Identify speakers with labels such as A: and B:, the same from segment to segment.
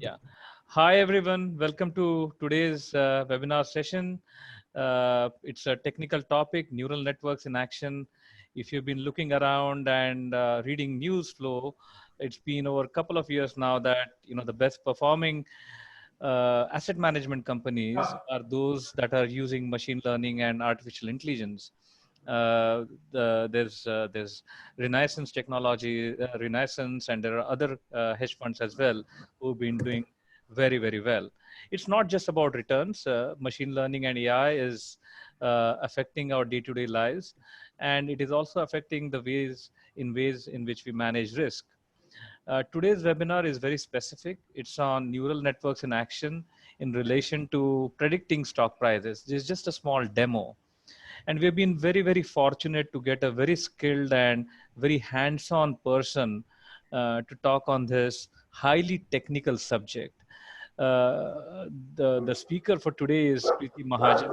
A: Yeah. Hi, everyone. Welcome to today's webinar session. It's a technical topic, neural networks in action. If you've been looking around and reading news flow, it's been over a couple of years now that, the best performing asset management companies are those that are using machine learning and artificial intelligence. There's Renaissance technology, Renaissance, and there are other hedge funds as well who've been doing very, very well. It's not just about returns. Machine learning and AI is affecting our day-to-day lives, and it is also affecting the ways in which we manage risk. Today's webinar is very specific. It's on neural networks in action in relation to predicting stock prices. This is just a small demo. And we've been very, very fortunate to get a very skilled and very hands-on person to talk on this highly technical subject. The speaker for today is Kriti Mahajan.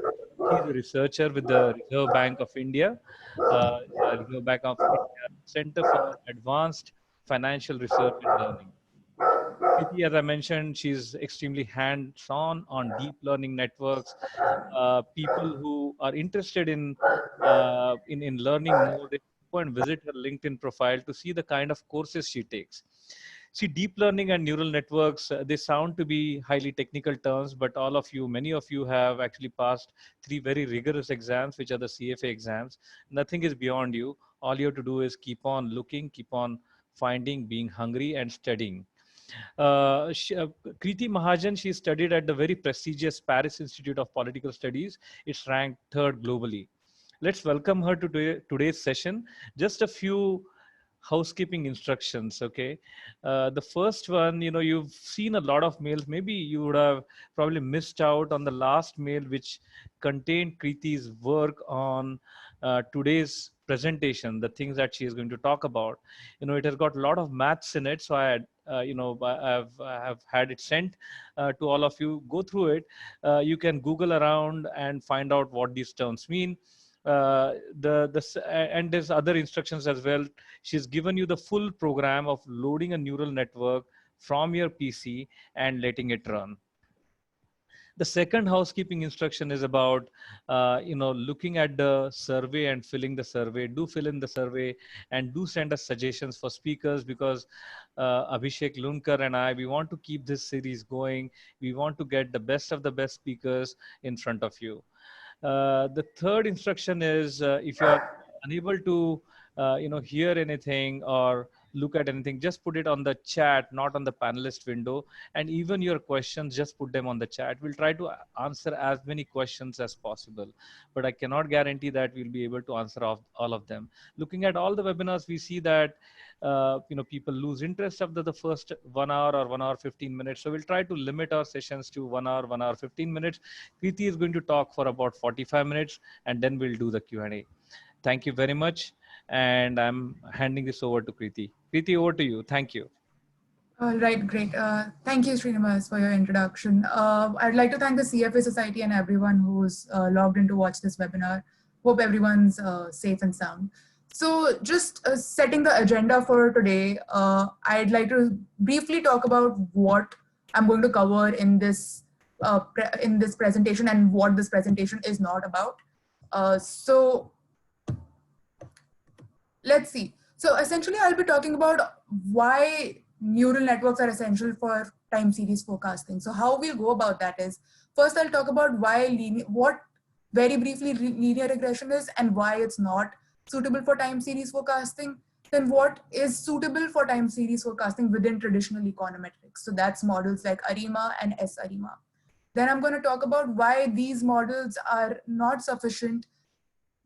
A: He's a researcher with the Reserve Bank of India, Reserve Bank of India Center for Advanced Financial Research and Learning. Kriti, as I mentioned, she's extremely hands-on deep learning networks. People who are interested in learning more, they go and visit her LinkedIn profile to see the kind of courses she takes. See, deep learning and neural networks, they sound to be highly technical terms, but many of you have actually passed 3 very rigorous exams, which are the CFA exams. Nothing is beyond you. All you have to do is keep on looking, keep on finding, being hungry, and studying. Kriti Mahajan, she studied at the very prestigious Paris Institute of Political Studies. It's ranked 3rd globally. Let's welcome her to today's session. Just a few housekeeping instructions, okay? The first one, you've seen a lot of mails. Maybe you would have probably missed out on the last mail, which contained Kriti's work on today's presentation, the things that she is going to talk about. It has got a lot of maths in it, so I have had it sent to all of you. Go through it. You can Google around and find out what these terms mean. And there's other instructions as well. She's given you the full program of loading a neural network from your PC and letting it run. The second housekeeping instruction is about, looking at the survey and filling the survey. Do fill in the survey and do send us suggestions for speakers, because Abhishek Lunkar and I, we want to keep this series going. We want to get the best of the best speakers in front of you. The third instruction is, if you are unable to hear anything or look at anything, just put it on the chat, not on the panelist window. And even your questions, just put them on the chat. We'll try to answer as many questions as possible, but I cannot guarantee that we'll be able to answer all of them. Looking at all the webinars, we see that people lose interest after the first 1 hour or 1 hour 15 minutes. So we'll try to limit our sessions to 1 hour, 1 hour 15 minutes. Kriti is going to talk for about 45 minutes, and then we'll do the Q&A. Thank you very much. And I'm handing this over to Kriti. Kriti, over to you. Thank you.
B: Right, great. Thank you, Srinivas, for your introduction. I'd like to thank the CFA Society and everyone who's logged in to watch this webinar. Hope everyone's safe and sound. So just setting the agenda for today, I'd like to briefly talk about what I'm going to cover in this presentation and what this presentation is not about. So let's see. So essentially, I'll be talking about why neural networks are essential for time series forecasting. So how we'll go about that is, first I'll talk about what very briefly linear regression is and why it's not suitable for time series forecasting. Then what is suitable for time series forecasting within traditional econometrics. So that's models like ARIMA and SARIMA. Then I'm going to talk about why these models are not sufficient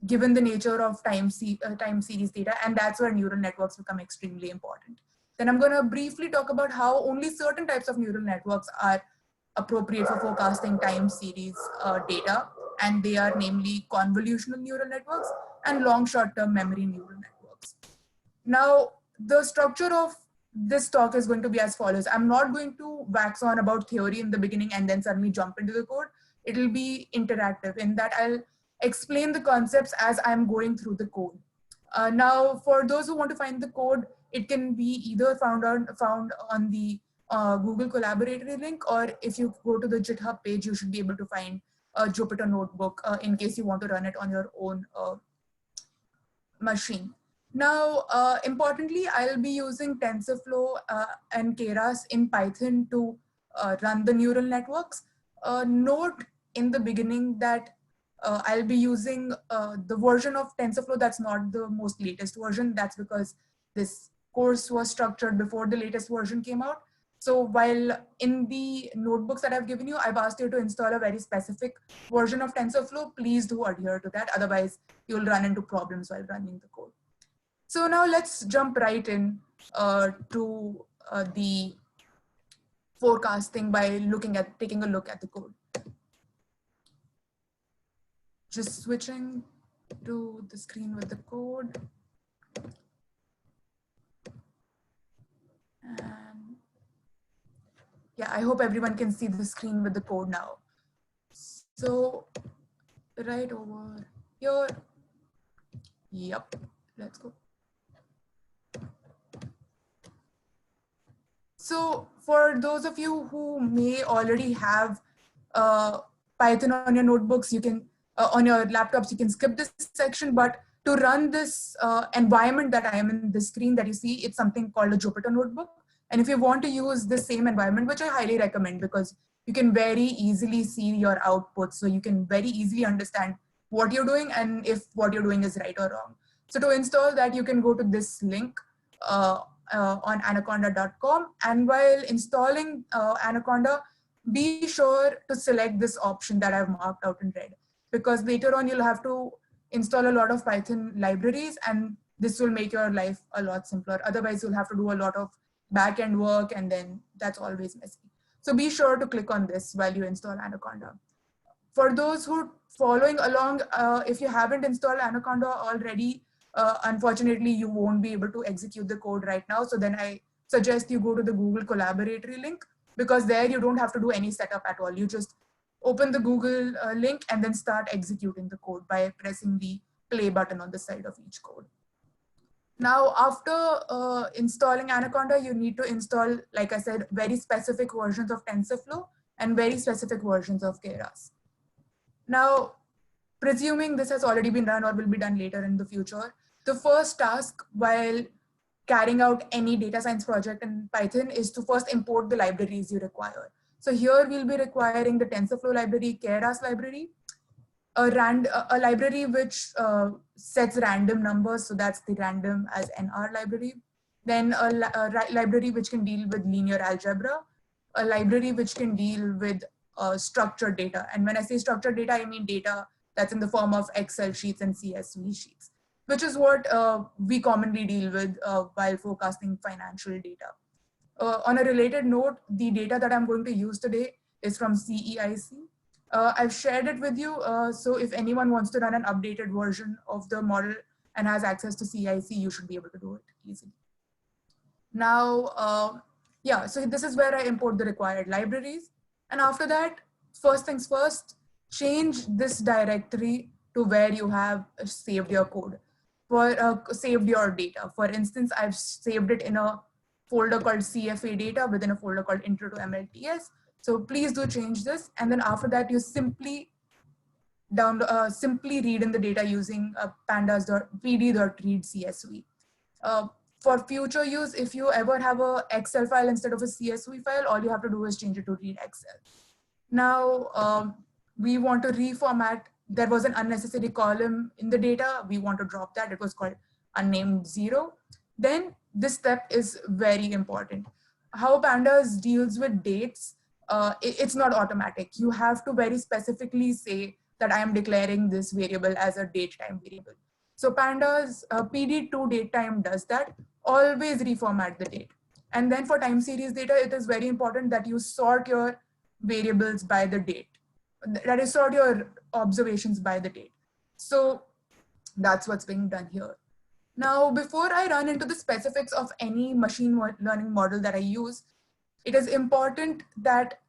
B: given the nature of time series data, and that's where neural networks become extremely important. Then I'm going to briefly talk about how only certain types of neural networks are appropriate for forecasting time series data, and they are namely convolutional neural networks and long short-term memory neural networks. Now, the structure of this talk is going to be as follows. I'm not going to wax on about theory in the beginning and then suddenly jump into the code. It'll be interactive in that I'll explain the concepts as I'm going through the code. Now, for those who want to find the code, it can be either found on the Google Collaboratory link, or if you go to the GitHub page, you should be able to find a Jupyter notebook in case you want to run it on your own machine. Now, importantly, I'll be using TensorFlow and Keras in Python to run the neural networks. Note in the beginning that I'll be using the version of TensorFlow that's not the most latest version. That's because this course was structured before the latest version came out. So while in the notebooks that I've given you, I've asked you to install a very specific version of TensorFlow. Please do adhere to that. Otherwise, you'll run into problems while running the code. So now let's jump right in to the forecasting by taking a look at the code. Just switching to the screen with the code. And yeah, I hope everyone can see the screen with the code now. So right over here. Yep, let's go. So for those of you who may already have Python on your notebooks, you can, on your laptops, you can skip this section, but to run this environment that I am in, the screen that you see, it's something called a Jupyter Notebook. And if you want to use the same environment, which I highly recommend because you can very easily see your outputs. So you can very easily understand what you're doing and if what you're doing is right or wrong. So to install that, you can go to this link on anaconda.com. And while installing Anaconda, be sure to select this option that I've marked out in red, because later on you'll have to install a lot of Python libraries, and this will make your life a lot simpler. Otherwise, you'll have to do a lot of back-end work, and then that's always messy. So be sure to click on this while you install Anaconda. For those who are following along, if you haven't installed Anaconda already, unfortunately, you won't be able to execute the code right now. So then I suggest you go to the Google Collaboratory link, because there you don't have to do any setup at all. You just open the Google link and then start executing the code by pressing the play button on the side of each code. Now, after installing Anaconda, you need to install, like I said, very specific versions of TensorFlow and very specific versions of Keras. Now, presuming this has already been done or will be done later in the future, the first task while carrying out any data science project in Python is to first import the libraries you require. So here we'll be requiring the TensorFlow library, Keras library, a library which sets random numbers. So that's the random as NR library. Then a library which can deal with linear algebra, a library which can deal with structured data. And when I say structured data, I mean data that's in the form of Excel sheets and CSV sheets, which is what we commonly deal with while forecasting financial data. On a related note, the data that I'm going to use today is from CEIC. I've shared it with you. So if anyone wants to run an updated version of the model and has access to CEIC, you should be able to do it easily. Now, yeah, so this is where I import the required libraries. And after that, first things first, change this directory to where you have saved your code, saved your data. For instance, I've saved it in a folder called CFA data within a folder called intro to MLTS. So please do change this. And then after that, you simply simply read in the data using pandas.pd.read CSV. For future use, if you ever have a Excel file instead of a CSV file, all you have to do is change it to read Excel. Now, we want to reformat. There was an unnecessary column in the data. We want to drop that. It was called unnamed 0. Then this step is very important. How Pandas deals with dates, it's not automatic. You have to very specifically say that I am declaring this variable as a date time variable. So Pandas PD2DateTime does that. Always reformat the date. And then for time series data, it is very important that you sort your variables by the date. That is, sort your observations by the date. So that's what's being done here. Now, before I run into the specifics of any machine learning model that I use, it is important that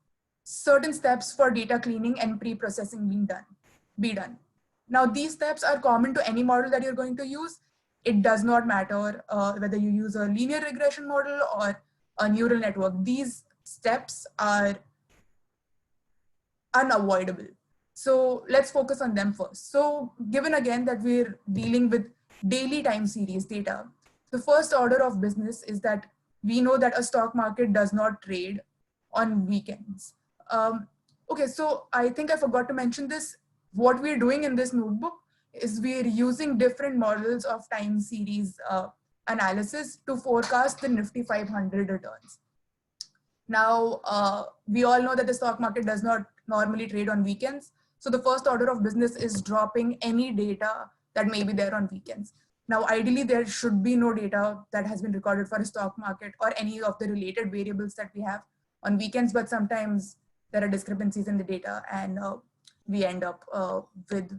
B: certain steps for data cleaning and pre-processing be done. Now, these steps are common to any model that you're going to use. It does not matter whether you use a linear regression model or a neural network. These steps are unavoidable. So let's focus on them first. So given again that we're dealing with daily time series data, the first order of business is that we know that a stock market does not trade on weekends. Okay, so I think I forgot to mention this. What we're doing in this notebook is we're using different models of time series analysis to forecast the Nifty 500 returns. Now, we all know that the stock market does not normally trade on weekends. So the first order of business is dropping any data that may be there on weekends. Now, ideally, there should be no data that has been recorded for a stock market or any of the related variables that we have on weekends, but sometimes there are discrepancies in the data and we end up with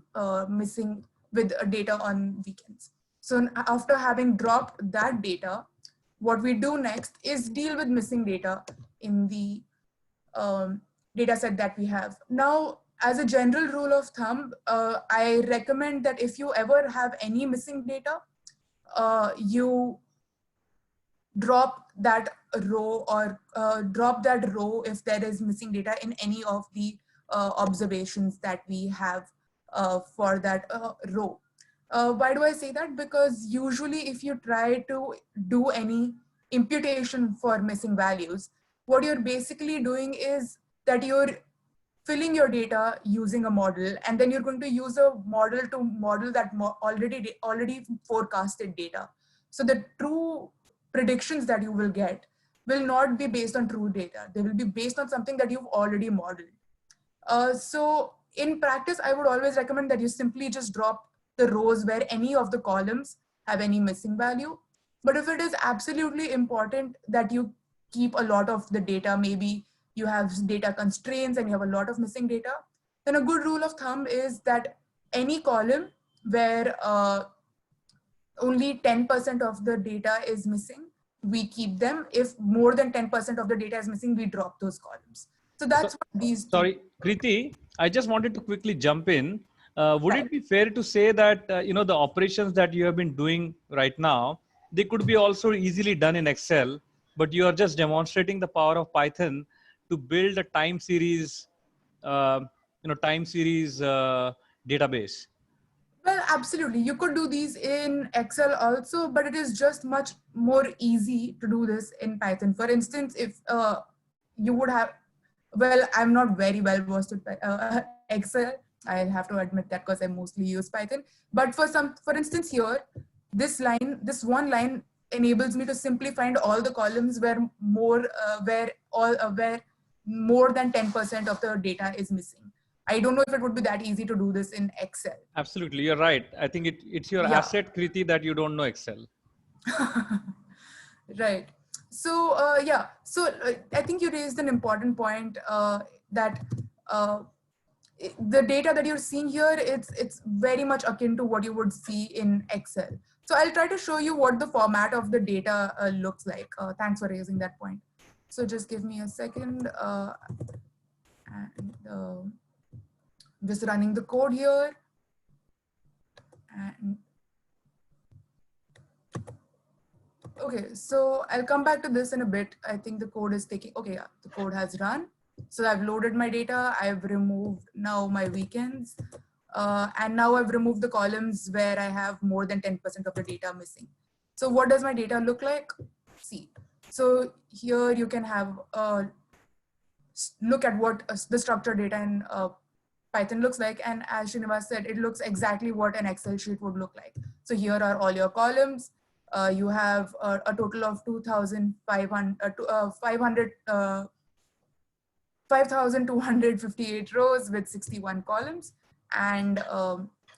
B: missing with data on weekends. So after having dropped that data, what we do next is deal with missing data in the data set that we have. Now, as a general rule of thumb, I recommend that if you ever have any missing data, you drop that row or drop that row if there is missing data in any of the observations that we have for that row. Why do I say that? Because usually if you try to do any imputation for missing values, what you're basically doing is that you're filling your data using a model, and then you're going to use a model to model that already forecasted data. So the true predictions that you will get will not be based on true data. They will be based on something that you've already modeled. So in practice, I would always recommend that you simply just drop the rows where any of the columns have any missing value. But if it is absolutely important that you keep a lot of the data, maybe you have data constraints and you have a lot of missing data, then a good rule of thumb is that any column where only 10% of the data is missing, we keep them. If more than 10% of the data is missing, we drop those columns. So that's what these.
A: Sorry, Kriti, I just wanted to quickly jump in. Would it be fair to say that the operations that you have been doing right now, they could be also easily done in Excel, but you are just demonstrating the power of Python to build a time series, database?
B: Well, absolutely. You could do these in Excel also, but it is just much more easy to do this in Python. For instance, if you would have, well, I'm not very well versed with Excel. I'll have to admit that because I mostly use Python. But for instance, here, this one line enables me to simply find all the columns where more than 10% of the data is missing. I don't know if it would be that easy to do this in Excel.
A: Absolutely, you're right. I think it's your asset, Kriti, that you don't know Excel.
B: Right. So I think you raised an important point that the data that you're seeing here, it's very much akin to what you would see in Excel. So I'll try to show you what the format of the data looks like. Thanks for raising that point. So just give me a second. And just running the code here. And okay, so I'll come back to this in a bit. I think the code is taking, okay, yeah, the code has run. So I've loaded my data. I've removed now my weekends. And now I've removed the columns where I have more than 10% of the data missing. So what does my data look like? See, so here you can have look at what the structured data in Python looks like. And as Srinivas said, it looks exactly what an Excel sheet would look like. So here are all your columns. You have a total of 5,258 rows with 61 columns. And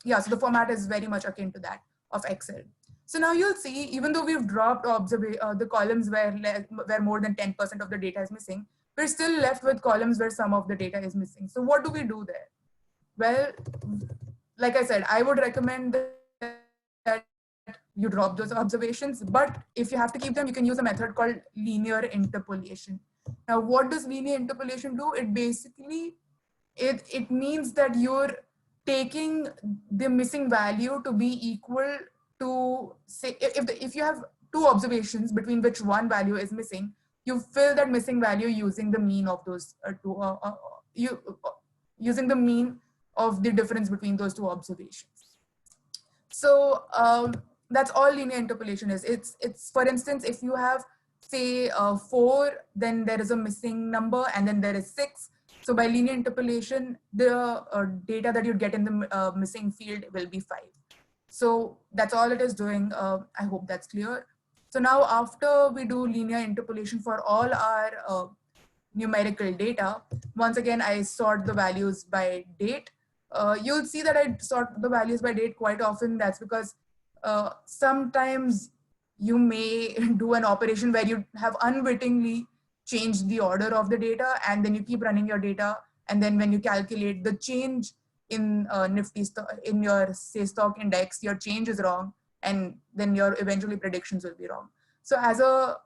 B: yeah, so the format is very much akin to that of Excel. So now you'll see, even though we've dropped the columns where more than 10% of the data is missing, we're still left with columns where some of the data is missing. So what do we do there? Well, like I said, I would recommend that you drop those observations, but if you have to keep them, you can use a method called linear interpolation. Now, what does linear interpolation do? It basically, it means that you're taking the missing value to be equal to, say, if you have two observations between which one value is missing, you fill that missing value using the mean of those using the mean of the difference between those two observations. So that's all linear interpolation is. It's for instance, if you have say 4, then there is a missing number, and then there is 6. So by linear interpolation, the data that you get in the missing field will be 5. So that's all it is doing. I hope that's clear. So now after we do linear interpolation for all our numerical data, once again, I sort the values by date. You'll see that I sort the values by date quite often. That's because sometimes you may do an operation where you have unwittingly changed the order of the data, and then you keep running your data. And then when you calculate the change in Nifty in your say stock index, your change is wrong, and then your eventually predictions will be wrong. So as a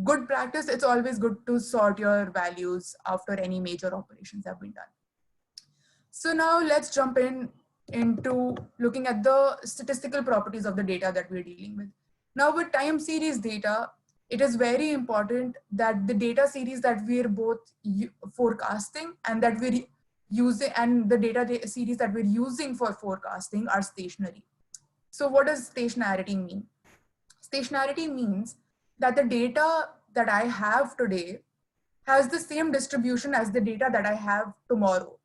B: good practice, it's always good to sort your values after any major operations have been done. So now let's jump into looking at the statistical properties of the data that we're dealing with. Now with time series data, it is very important that the data series that we're both forecasting and that we're using, and the data series that we're using for forecasting are stationary. So what does stationarity mean? Stationarity means that the data that I have today has the same distribution as the data that I have tomorrow.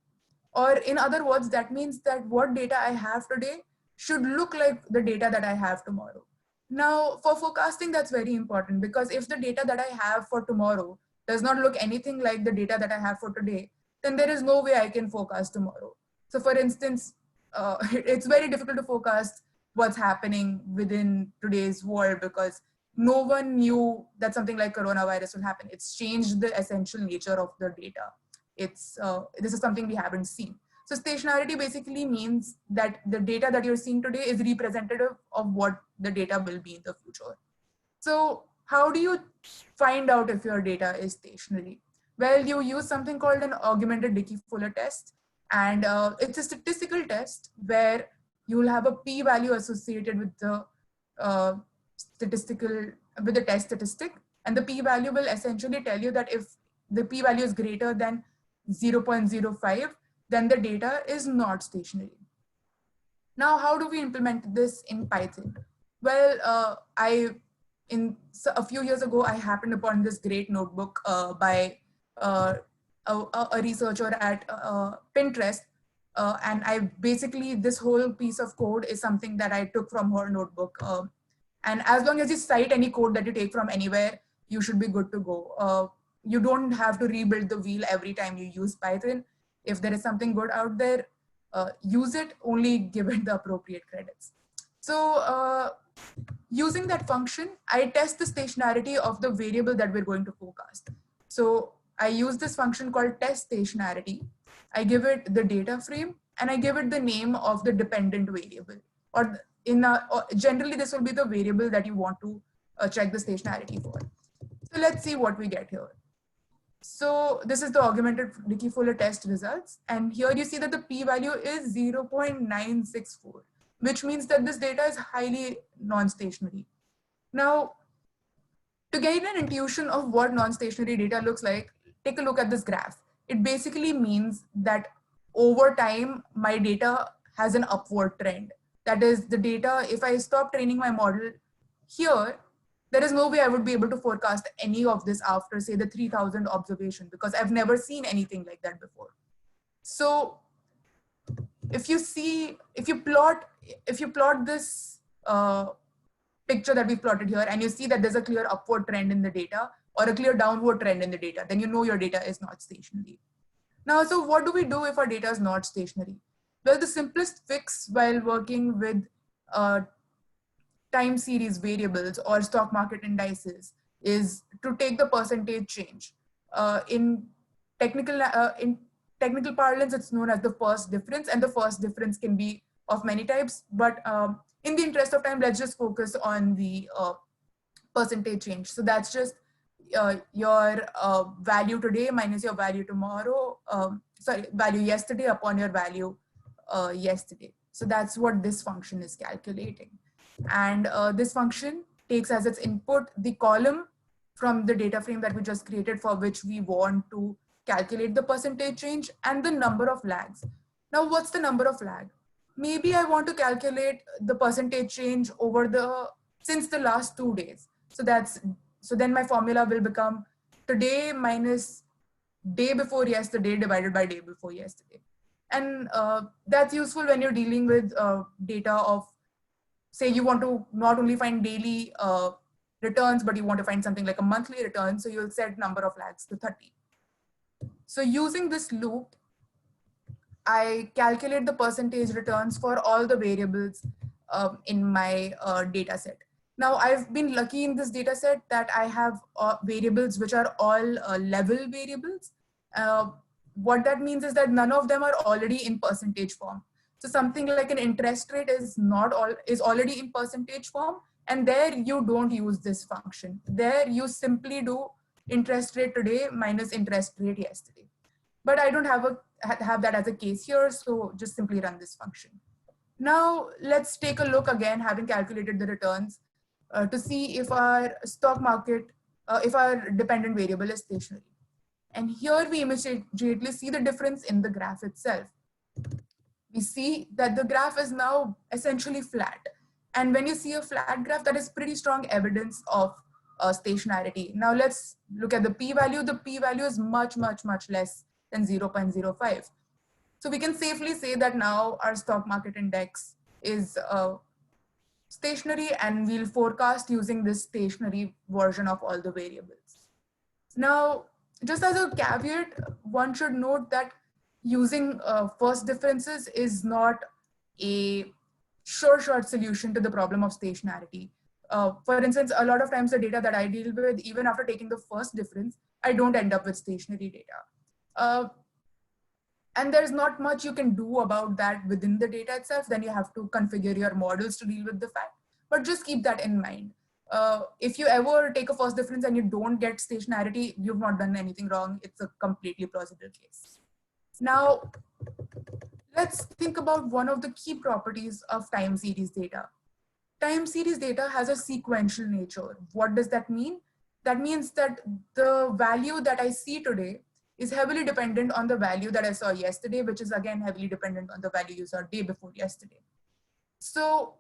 B: Or in other words, that means that what data I have today should look like the data that I have tomorrow. Now, for forecasting, that's very important, because if the data that I have for tomorrow does not look anything like the data that I have for today, then there is no way I can forecast tomorrow. So for instance, it's very difficult to forecast what's happening within today's world, because no one knew that something like coronavirus will happen. It's changed the essential nature of the data. This is something we haven't seen. So stationarity basically means that the data that you're seeing today is representative of what the data will be in the future. So how do you find out if your data is stationary? Well, you use something called an augmented Dickey-Fuller test. And it's a statistical test where you will have a p-value associated with the test statistic. And the p-value will essentially tell you that if the p-value is greater than 0.05, then the data is not stationary. Now, how do we implement this in Python? Well, a few years ago, I happened upon this great notebook by a researcher at Pinterest. And this whole piece of code is something that I took from her notebook. And as long as you cite any code that you take from anywhere, you should be good to go. You don't have to rebuild the wheel every time you use Python. If there is something good out there, use it, only give it the appropriate credits. So using that function, I test the stationarity of the variable that we're going to forecast. So I use this function called test stationarity. I give it the data frame, and I give it the name of the dependent variable. Or generally, this will be the variable that you want to check the stationarity for. So let's see what we get here. So this is the augmented Dickey-Fuller test results. And here you see that the p-value is 0.964, which means that this data is highly non-stationary. Now, to get an intuition of what non-stationary data looks like, take a look at this graph. It basically means that over time, my data has an upward trend. That is, the data, if I stop training my model here, there is no way I would be able to forecast any of this after, say, the 3000 observation, because I've never seen anything like that before. So if you plot this picture that we plotted here, and you see that there's a clear upward trend in the data or a clear downward trend in the data, then you know your data is not stationary. Now, so what do we do if our data is not stationary? Well, the simplest fix while working with time series variables or stock market indices is to take the percentage change. In technical parlance, it's known as the first difference, and the first difference can be of many types. But in the interest of time, let's just focus on the percentage change. So that's just your value today minus your value tomorrow, value yesterday upon your value yesterday. So that's what this function is calculating. And this function takes as its input the column from the data frame that we just created for which we want to calculate the percentage change and the number of lags. Now, what's the number of lag? Maybe I want to calculate the percentage change over since the last 2 days. So then my formula will become today minus day before yesterday divided by day before yesterday. And that's useful when you're dealing with data of, say you want to not only find daily returns, but you want to find something like a monthly return. So you'll set number of lags to 30. So using this loop, I calculate the percentage returns for all the variables in my data set. Now, I've been lucky in this data set that I have variables which are all level variables. What that means is that none of them are already in percentage form. So something like an interest rate is already in percentage form, and there you don't use this function. There you simply do interest rate today minus interest rate yesterday. But I don't have that as a case here, so just simply run this function. Now let's take a look again, having calculated the returns, to see if our stock market, if our dependent variable is stationary. And here we immediately see the difference in the graph itself. We see that the graph is now essentially flat. And when you see a flat graph, that is pretty strong evidence of stationarity. Now let's look at the p-value. The p-value is much, much, much less than 0.05. So we can safely say that now our stock market index is stationary, and we'll forecast using this stationary version of all the variables. Now, just as a caveat, one should note that using first differences is not a sure-shot solution to the problem of stationarity. For instance, a lot of times the data that I deal with, even after taking the first difference, I don't end up with stationary data. And there's not much you can do about that within the data itself. Then you have to configure your models to deal with the fact, but just keep that in mind. If you ever take a first difference and you don't get stationarity, you've not done anything wrong. It's a completely plausible case. Now, let's think about one of the key properties of time series data. Time series data has a sequential nature. What does that mean? That means that the value that I see today is heavily dependent on the value that I saw yesterday, which is again heavily dependent on the value you saw day before yesterday. So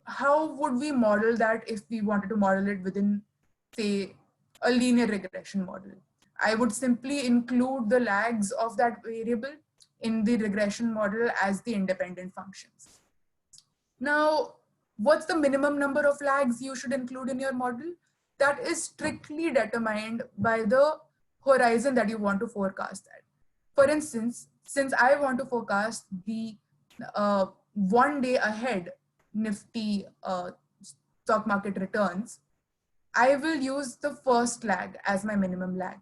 B: how would we model that if we wanted to model it within, say, a linear regression model? I would simply include the lags of that variable in the regression model as the independent functions. Now, what's the minimum number of lags you should include in your model? That is strictly determined by the horizon that you want to forecast at. For instance, since I want to forecast the 1 day ahead Nifty stock market returns, I will use the first lag as my minimum lag.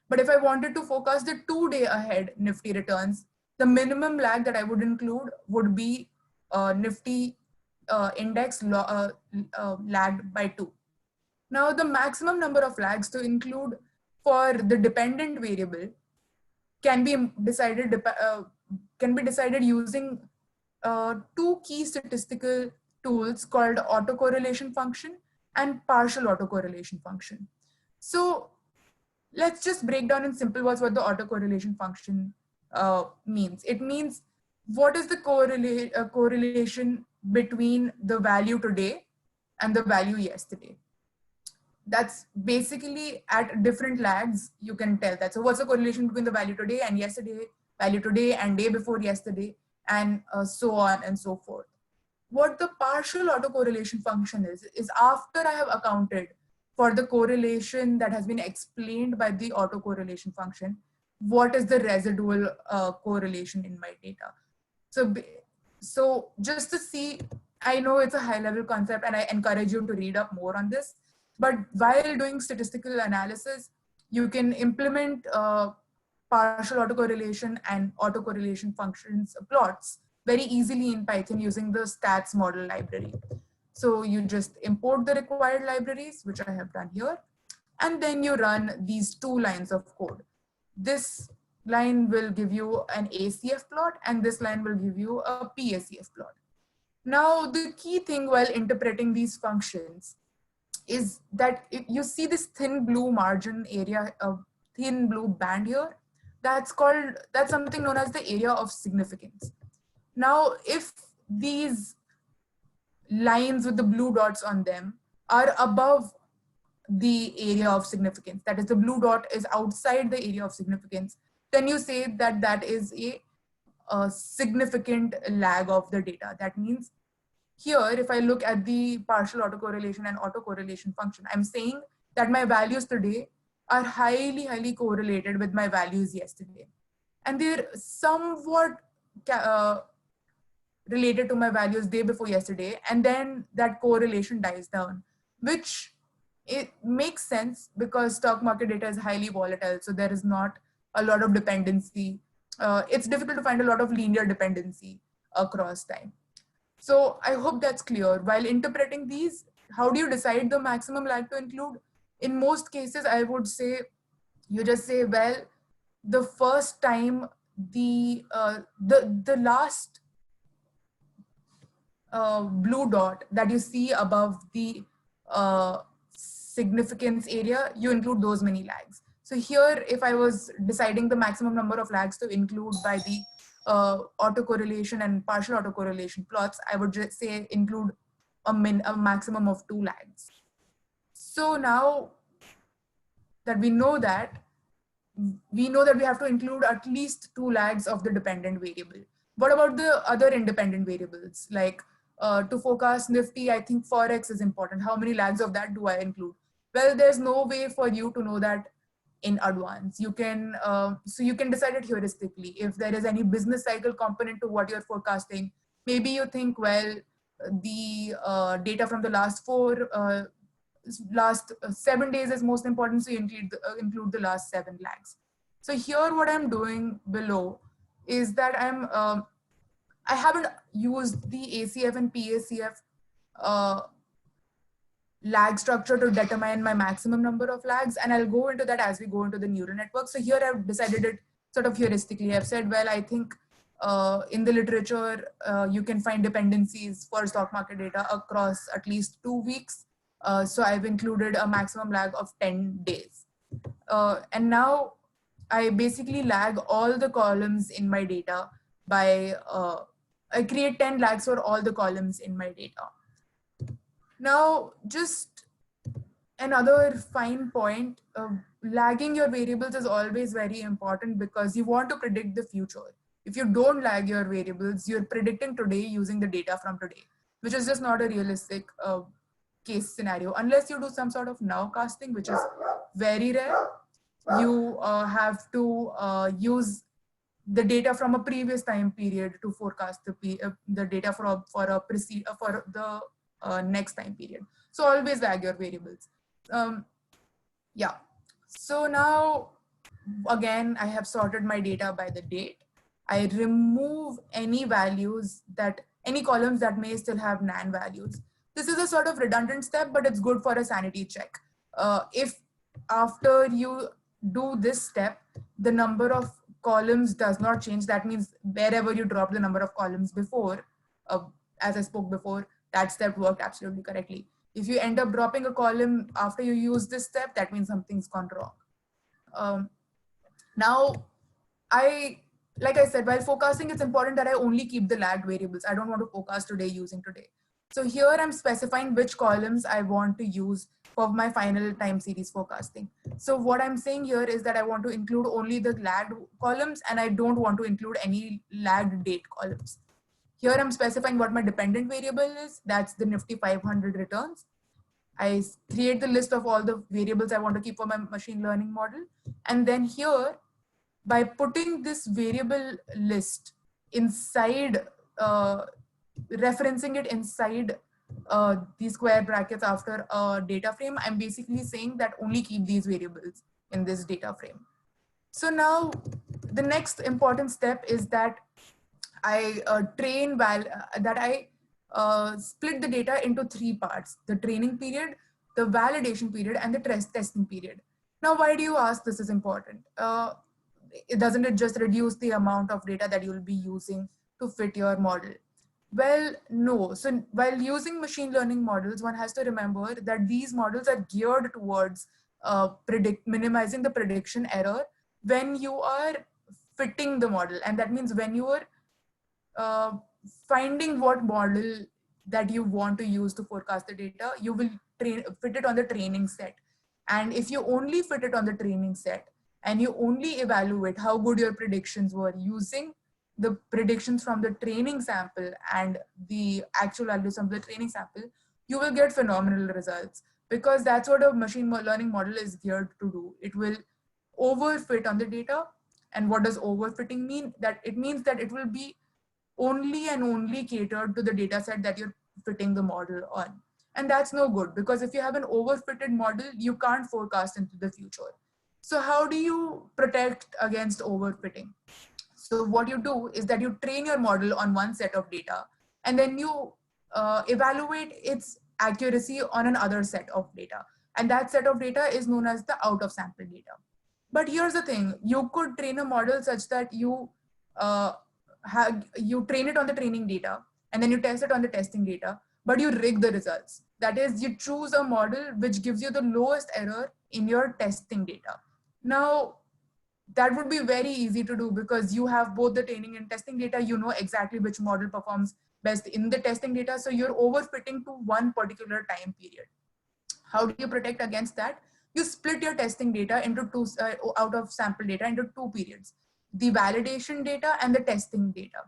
B: But if I wanted to forecast the 2 day ahead Nifty returns, the minimum lag that I would include would be Nifty index lagged by 2. Now, the maximum number of lags to include for the dependent variable can be decided using 2 key statistical tools called autocorrelation function and partial autocorrelation function. So let's just break down in simple words what the autocorrelation function means. It means what is the correlation between the value today and the value yesterday. That's basically at different lags, you can tell that. So what's the correlation between the value today and yesterday, value today and day before yesterday, and so on and so forth. What the partial autocorrelation function is after I have accounted for the correlation that has been explained by the autocorrelation function, what is the residual correlation in my data. So just to see, I know it's a high level concept and I encourage you to read up more on this. But while doing statistical analysis, you can implement partial autocorrelation and autocorrelation functions plots very easily in Python using the stats model library. So you just import the required libraries, which I have done here, and then you run these 2 lines of code. This line will give you an ACF plot, and this line will give you a PACF plot. Now, the key thing while interpreting these functions is that if you see this thin blue margin area, thin blue band here, that's something known as the area of significance. Now, if these lines with the blue dots on them are above the area of significance, that is, the blue dot is outside the area of significance, then you say that that is a significant lag of the data. That means here, if I look at the partial autocorrelation and autocorrelation function, I'm saying that my values today are highly, highly correlated with my values yesterday. And they're somewhat related to my values day before yesterday. And then that correlation dies down, which it makes sense because stock market data is highly volatile. So there is not a lot of dependency. It's difficult to find a lot of linear dependency across time. So I hope that's clear. While interpreting these, how do you decide the maximum lag to include? In most cases, I would say you just say, well, the first time the last blue dot that you see above the significance area, you include those many lags. So here, if I was deciding the maximum number of lags to include by the autocorrelation and partial autocorrelation plots, I would just say include a maximum of 2 lags. So now that we know that we have to include at least 2 lags of the dependent variable. What about the other independent variables? Like to forecast Nifty, I think Forex is important. How many lags of that do I include? Well, there's no way for you to know that in advance. You can so you can decide it heuristically. If there is any business cycle component to what you're forecasting, maybe you think, well, the data from the last 7 days is most important, so you include the last 7 lags. So here, what I'm doing below is that I haven't used the ACF and PACF lag structure to determine my maximum number of lags, and I'll go into that as we go into the neural network. So here I've decided it sort of heuristically. I've said, well, I think in the literature, you can find dependencies for stock market data across at least 2 weeks. So I've included a maximum lag of 10 days. And now I basically lag all the columns in my data by, I create 10 lags for all the columns in my data. Now, just another fine point, lagging your variables is always very important because you want to predict the future. If you don't lag your variables, you're predicting today using the data from today, which is just not a realistic case scenario. Unless you do some sort of nowcasting, which is very rare, you have to use the data from a previous time period to forecast the data for the next time period. So always lag your variables. Yeah. So now, again, I have sorted my data by the date. I remove any values any columns that may still have NaN values. This is a sort of redundant step, but it's good for a sanity check. If after you do this step, the number of columns does not change, that means wherever you drop the number of columns before, as I spoke before, that step worked absolutely correctly. If you end up dropping a column after you use this step, that means something's gone wrong. Now, like I said, while forecasting, it's important that I only keep the lagged variables. I don't want to forecast today using today. So here I'm specifying which columns I want to use for my final time series forecasting. So what I'm saying here is that I want to include only the lagged columns and I don't want to include any lagged date columns. Here I'm specifying what my dependent variable is. That's the Nifty 500 returns. I create the list of all the variables I want to keep for my machine learning model. And then here, by putting this variable list inside, referencing it inside these square brackets after a data frame, I'm basically saying that only keep these variables in this data frame. So now the next important step is that I split the data into 3 parts: the training period, the validation period, and the testing period. Now, why do you ask this is important? Doesn't it just reduce the amount of data that you'll be using to fit your model? Well, no. So while using machine learning models, one has to remember that these models are geared towards minimizing the prediction error when you are fitting the model. And that means when you are uh, finding what model that you want to use to forecast the data, you will fit it on the training set. And if you only fit it on the training set and you only evaluate how good your predictions were using the predictions from the training sample and the actual values from the training sample, you will get phenomenal results, because that's what a machine learning model is geared to do. It will overfit on the data. And what does overfitting mean? That it means that it will be only and only catered to the data set that you're fitting the model on. And that's no good, because if you have an overfitted model, you can't forecast into the future. So how do you protect against overfitting? So what you do is that you train your model on one set of data, and then you evaluate its accuracy on another set of data. And that set of data is known as the out of sample data. But here's the thing, you could train a model such that uh, you train it on the training data and then you test it on the testing data, but you rig the results. That is, you choose a model which gives you the lowest error in your testing data. Now, that would be very easy to do because you have both the training and testing data. You know exactly which model performs best in the testing data. So you're overfitting to one particular time period. How do you protect against that? You split your testing data into two, out of sample data into two periods, the validation data and the testing data.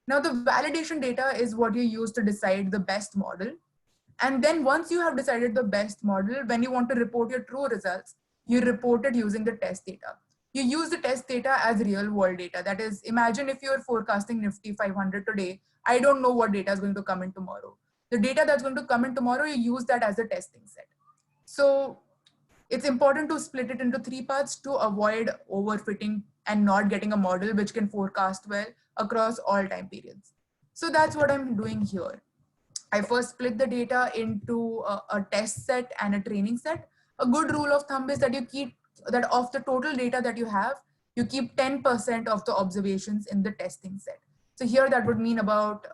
B: Now the validation data is what you use to decide the best model. And then once you have decided the best model, when you want to report your true results, you report it using the test data. You use the test data as real world data. That is, imagine if you're forecasting Nifty 500 today, I don't know what data is going to come in tomorrow. The data that's going to come in tomorrow, you use that as a testing set. So it's important to split it into three parts to avoid overfitting and not getting a model which can forecast well across all time periods. So that's what I'm doing here. I first split the data into a test set and a training set. A good rule of thumb is that you keep that of the total data that you have, you keep 10% of the observations in the testing set. So here that would mean about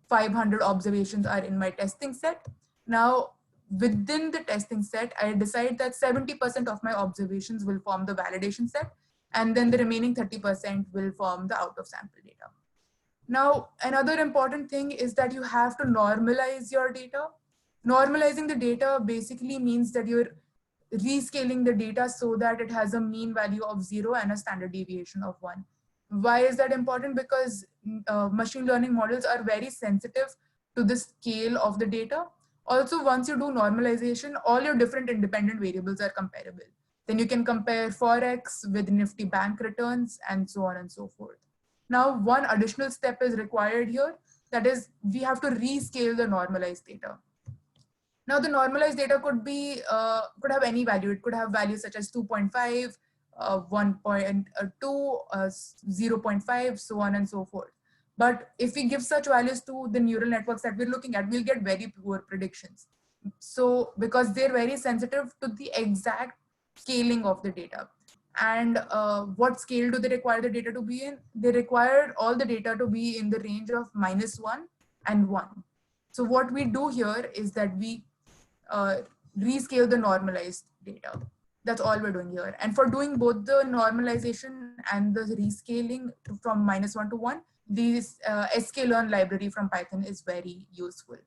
B: 500 observations are in my testing set. Now, within the testing set, I decide that 70% of my observations will form the validation set, and then the remaining 30% will form the out of sample data. Now, another important thing is that you have to normalize your data. Normalizing the data basically means that you're rescaling the data so that it has a mean value of 0 and a standard deviation of 1. Why is that important? Because machine learning models are very sensitive to the scale of the data. Also, once you do normalization, all your different independent variables are comparable. Then you can compare Forex with Nifty bank returns and so on and so forth. Now, one additional step is required here. That is, we have to rescale the normalized data. Now, the normalized data could have any value. It could have values such as 2.5, 1.2, 0.5, so on and so forth. But if we give such values to the neural networks that we're looking at, we'll get very poor predictions. So because they're very sensitive to the exact scaling of the data. And what scale do they require the data to be in? They require all the data to be in the range of -1 and 1. So what we do here is that we rescale the normalized data. That's all we're doing here. And for doing both the normalization and the rescaling from -1 to 1, this sklearn library from Python is very useful.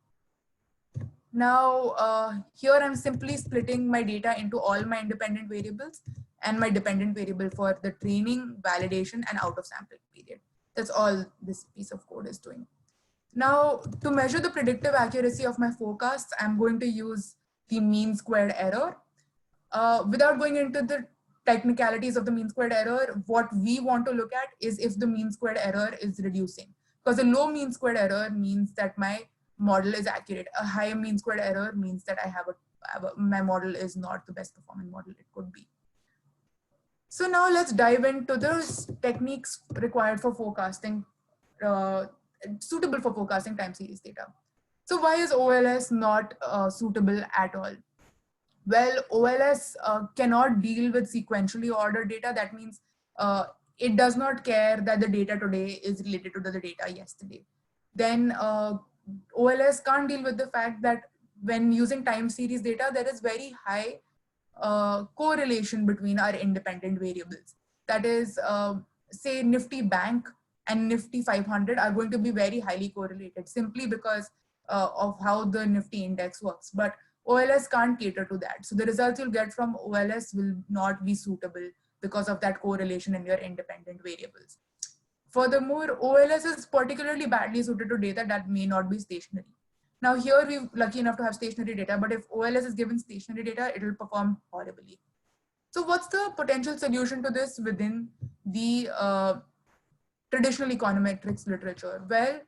B: Now, here I'm simply splitting my data into all my independent variables and my dependent variable for the training, validation, and out of sample period. That's all this piece of code is doing. Now, to measure the predictive accuracy of my forecasts, I'm going to use the mean squared error. Without going into the technicalities of the mean squared error, what we want to look at is if the mean squared error is reducing. Because a low mean squared error means that my model is accurate. A high mean squared error means that my model is not the best performing model it could be. So now let's dive into the techniques required for forecasting, suitable for forecasting time series data. So why is OLS not suitable at all? Well, OLS cannot deal with sequentially ordered data. That means it does not care that the data today is related to the data yesterday. then OLS can't deal with the fact that when using time series data, there is very high correlation between our independent variables. That is, say Nifty Bank and Nifty 500 are going to be very highly correlated simply because of how the Nifty index works. But OLS can't cater to that. So the results you'll get from OLS will not be suitable because of that correlation in your independent variables. Furthermore, OLS is particularly badly suited to data that may not be stationary. Now here we're lucky enough to have stationary data, but if OLS is given stationary data, it will perform horribly. So what's the potential solution to this within the traditional econometrics literature? Well,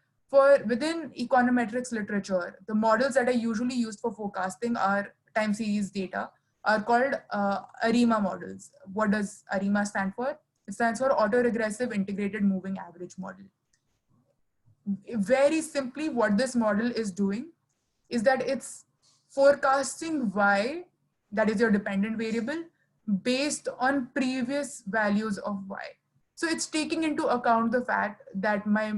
B: within econometrics literature, the models that are usually used for forecasting our time series data are called ARIMA models. What does ARIMA stand for? It stands for Autoregressive Integrated Moving Average Model. Very simply, what this model is doing is that it's forecasting Y, that is your dependent variable, based on previous values of Y. So it's taking into account the fact that my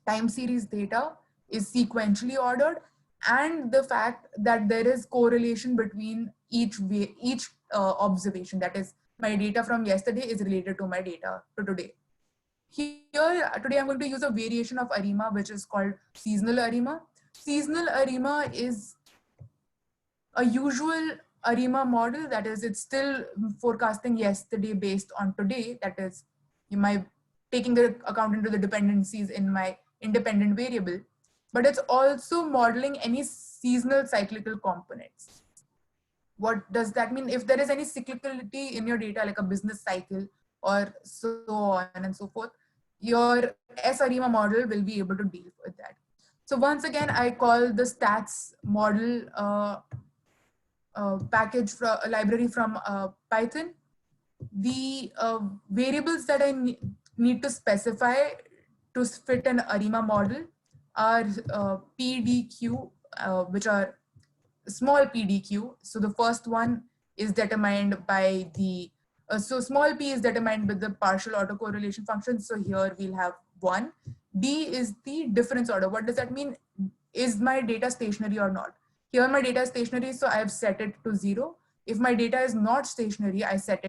B: time series data is sequentially ordered and the fact that there is correlation between each observation. That is, my data from yesterday is related to my data to today. Here, today I'm going to use a variation of ARIMA, which is called seasonal ARIMA. Seasonal ARIMA is a usual ARIMA model. That is, it's still forecasting yesterday based on today. That is, taking the account into the dependencies in my independent variable, but it's also modeling any seasonal cyclical components. What does that mean? If there is any cyclicality in your data, like a business cycle or so on and so forth, your SARIMA model will be able to deal with that. So once again, I call the stats model package from a library from Python. The variables that I need to specify to fit an ARIMA model are PDQ, which are small PDQ. So the first one is determined by the, so small p is determined with the partial autocorrelation function. So here we'll have 1. D is the difference order. What does that mean? Is my data stationary or not? Here my data is stationary, so I have set it to 0. If my data is not stationary, I set it.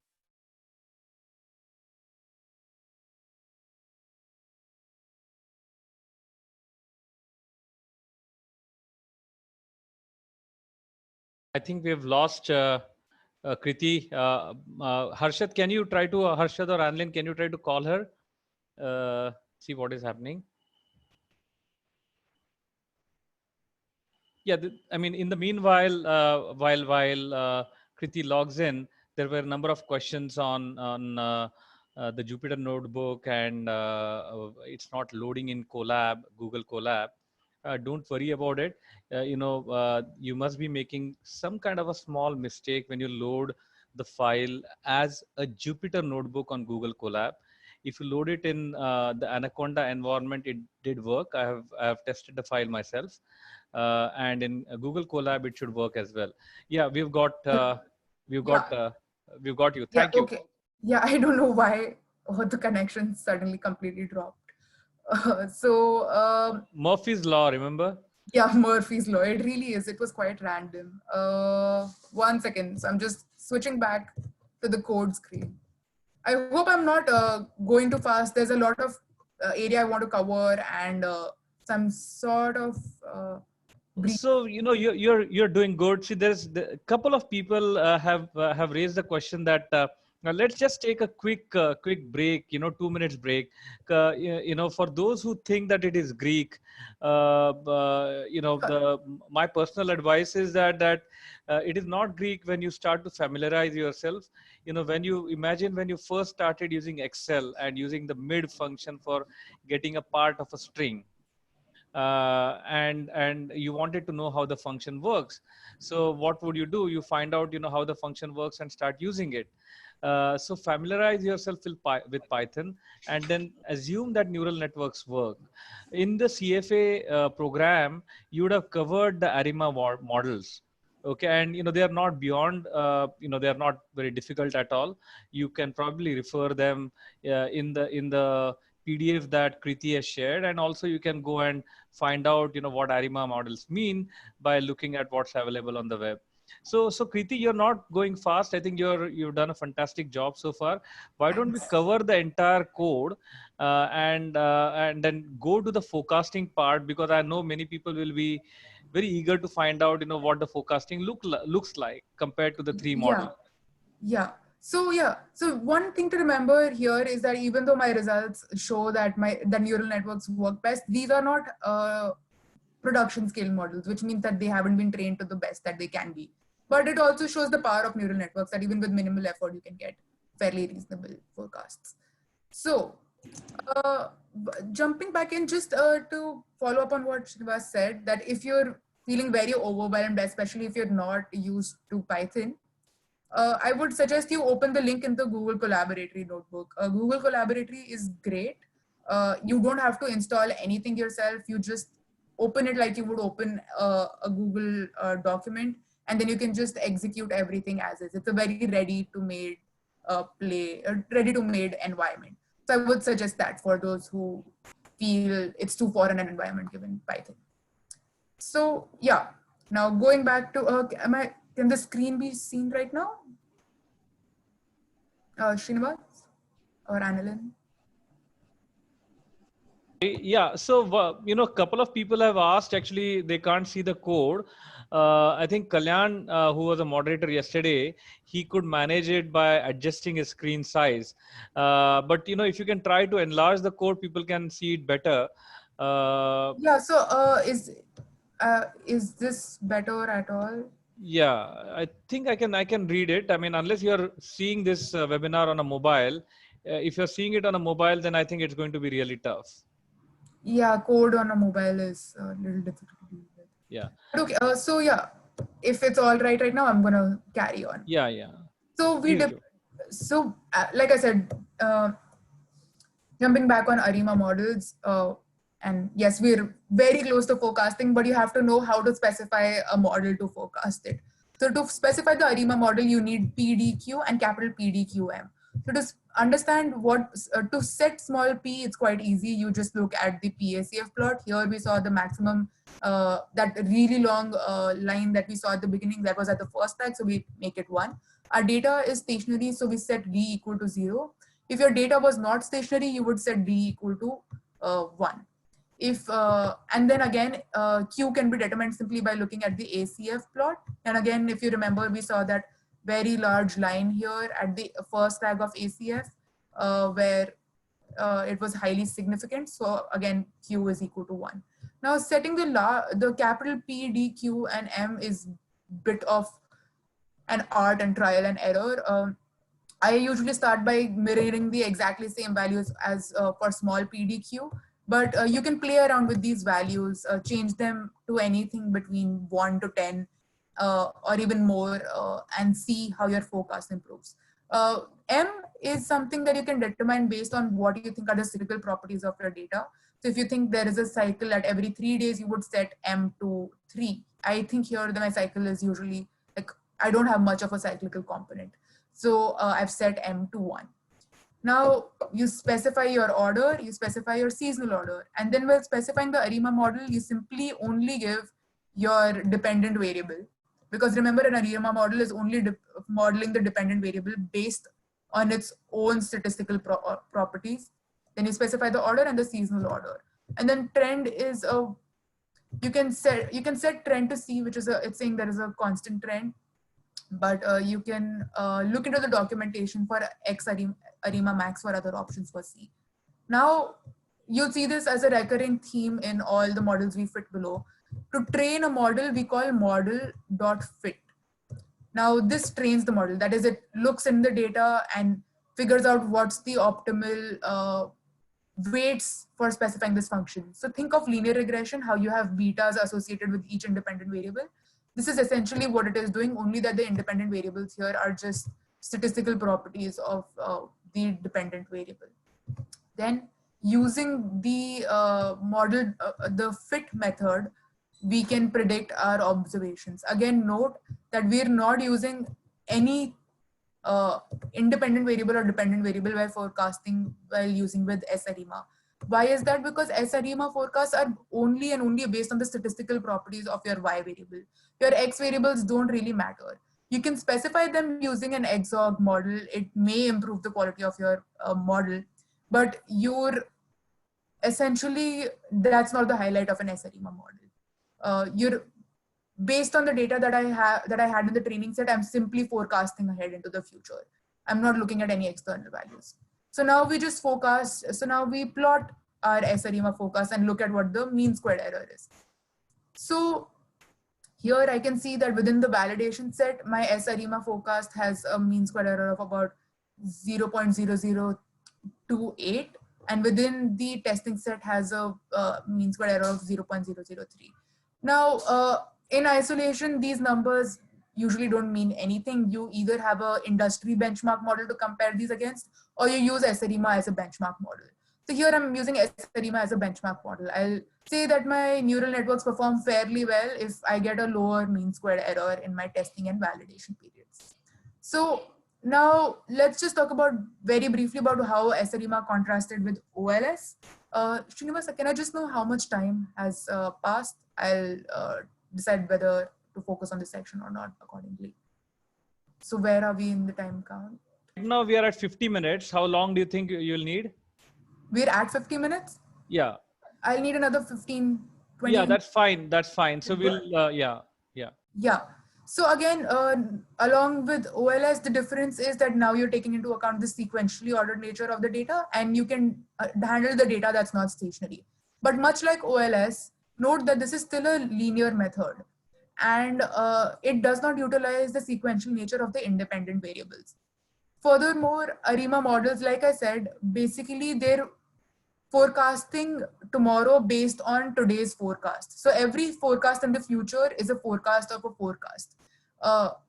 A: I think we have lost Kriti. Harshad, can you try to, Harshad or Anlin, can you try to call her? See what is happening. Yeah, I mean, in the meanwhile, while Kriti logs in, there were a number of questions on the Jupyter notebook, and it's not loading in Colab, Google Colab. Don't worry about it. You must be making some kind of a small mistake when you load the file as a Jupyter notebook on Google Colab. If you load it in the Anaconda environment, it did work. I have tested the file myself. And in Google Colab, it should work as well. Yeah, we've got you. Thank you.
B: Okay. Yeah, I don't know why the connection suddenly completely dropped.
A: Murphy's Law, remember?
B: Yeah, Murphy's Law. It really is. It was quite random. 1 second. So I'm just switching back to the code screen. I hope I'm not going too fast. There's a lot of area I want to cover and some sort of.
A: So you're doing good. See, there's a couple of people have raised the question that now let's just take a quick break. 2 minutes break. For those who think that it is Greek, my personal advice is that it is not Greek when you start to familiarize yourself. When you first started using Excel and using the mid function for getting a part of a string. And you wanted to know how the function works. So what would you do? You find out how the function works and start using it. So familiarize yourself with Python and then assume that neural networks work. In the CFA program, you would have covered the ARIMA models. Okay, and they are not beyond, they are not very difficult at all. You can probably refer them in the PDF that Kriti has shared, and also you can go and find out, what ARIMA models mean by looking at what's available on the web. So Kriti, you're not going fast. I think you've done a fantastic job so far. Why don't we cover the entire code and then go to the forecasting part, because I know many people will be very eager to find out, what the forecasting looks like compared to the three models.
B: Yeah. So one thing to remember here is that even though my results show that the neural networks work best, these are not production scale models, which means that they haven't been trained to the best that they can be. But it also shows the power of neural networks, that even with minimal effort, you can get fairly reasonable forecasts. So jumping back in, just to follow up on what Srinivas said, that if you're feeling very overwhelmed, especially if you're not used to Python, I would suggest you open the link in the Google Colaboratory notebook. Google Colaboratory is great. You don't have to install anything yourself. You just open it like you would open a Google document, and then you can just execute everything as is. It's a very ready to made environment. So I would suggest that for those who feel it's too foreign an environment given Python. So yeah, now going back to, can the screen be seen right now? Srinivas or Annalyn?
A: Yeah, so a couple of people have asked, actually they can't see the code. I think Kalyan, who was a moderator yesterday, he could manage it by adjusting his screen size. But if you can try to enlarge the code, people can see it better.
B: Yeah, so is this better at all?
A: Yeah, I think I can read it. I mean, unless you're seeing this webinar on a mobile, if you're seeing it on a mobile, then I think it's going to be really tough.
B: Yeah, code on a mobile is a little difficult to deal with.
A: Yeah.
B: Okay, so yeah, if it's all right now, I'm gonna carry on.
A: Yeah.
B: So like I said, jumping back on ARIMA models, and yes, we're very close to forecasting, but you have to know how to specify a model to forecast it. So to specify the ARIMA model, you need PDQ and capital PDQM. So to understand to set small p, it's quite easy. You just look at the PACF plot. Here we saw the maximum, that really long line that we saw at the beginning, that was at the first tag, so we make it 1. Our data is stationary, so we set d equal to 0. If your data was not stationary, you would set d equal to 1. And then again, Q can be determined simply by looking at the ACF plot. And again, if you remember, we saw that very large line here at the first tag of ACF, where it was highly significant. So again, Q is equal to 1. Now setting the capital P, D, Q, and M is bit of an art and trial and error. I usually start by mirroring the exactly same values as for small PDQ, but you can play around with these values, change them to anything between 1 to 10 or even more, and see how your forecast improves. M is something that you can determine based on what you think are the cyclical properties of your data. So if you think there is a cycle at every 3 days, you would set M to 3. I think here my cycle is usually like, I don't have much of a cyclical component. So I've set M to 1. Now you specify your order, you specify your seasonal order. And then while specifying the ARIMA model, you simply only give your dependent variable. Because remember, an ARIMA model is only modeling the dependent variable based on its own statistical properties. Then you specify the order and the seasonal order. And then trend is you can set trend to C, which is it's saying there is a constant trend. But you can look into the documentation for X ARIMA max for other options for C. Now, you'll see this as a recurring theme in all the models we fit below. To train a model, we call model.fit. Now, this trains the model. That is, it looks in the data and figures out what's the optimal weights for specifying this function. So think of linear regression, how you have betas associated with each independent variable. This is essentially what it is doing, only that the independent variables here are just statistical properties of the dependent variable. Then using the the fit method, we can predict our observations. Again, note that we're not using any independent variable or dependent variable by forecasting while using with SARIMA. Why is that? Because SARIMA forecasts are only and only based on the statistical properties of your Y variable. Your X variables don't really matter. You can specify them using an XORG model. It may improve the quality of your model, but essentially that's not the highlight of an SARIMA model. You're based on the data that I had in the training set, I'm simply forecasting ahead into the future. I'm not looking at any external values. So now we just forecast. So now we plot our SARIMA forecast and look at what the mean squared error is. So here I can see that within the validation set, my SARIMA forecast has a mean squared error of about 0.0028, and within the testing set has a mean squared error of 0.003. Now, in isolation, these numbers usually don't mean anything. You either have an industry benchmark model to compare these against, or you use SARIMA as a benchmark model. So here I'm using SARIMA as a benchmark model. I'll say that my neural networks perform fairly well if I get a lower mean squared error in my testing and validation periods. So now let's just talk about very briefly about how SARIMA contrasted with OLS. Srinivasa, can I just know how much time has passed? I'll decide whether to focus on this section or not accordingly. So where are we in the time count?
A: Now we are at 50 minutes. How long do you think you'll need?
B: We're at 50 minutes?
A: Yeah.
B: I'll need another 15, 20.
A: Yeah, that's fine. That's fine. So we'll, yeah.
B: So again, along with OLS, the difference is that now you're taking into account the sequentially ordered nature of the data, and you can handle the data that's not stationary. But much like OLS, note that this is still a linear method, and it does not utilize the sequential nature of the independent variables. Furthermore, ARIMA models, like I said, basically they're forecasting tomorrow based on today's forecast. So every forecast in the future is a forecast of a forecast,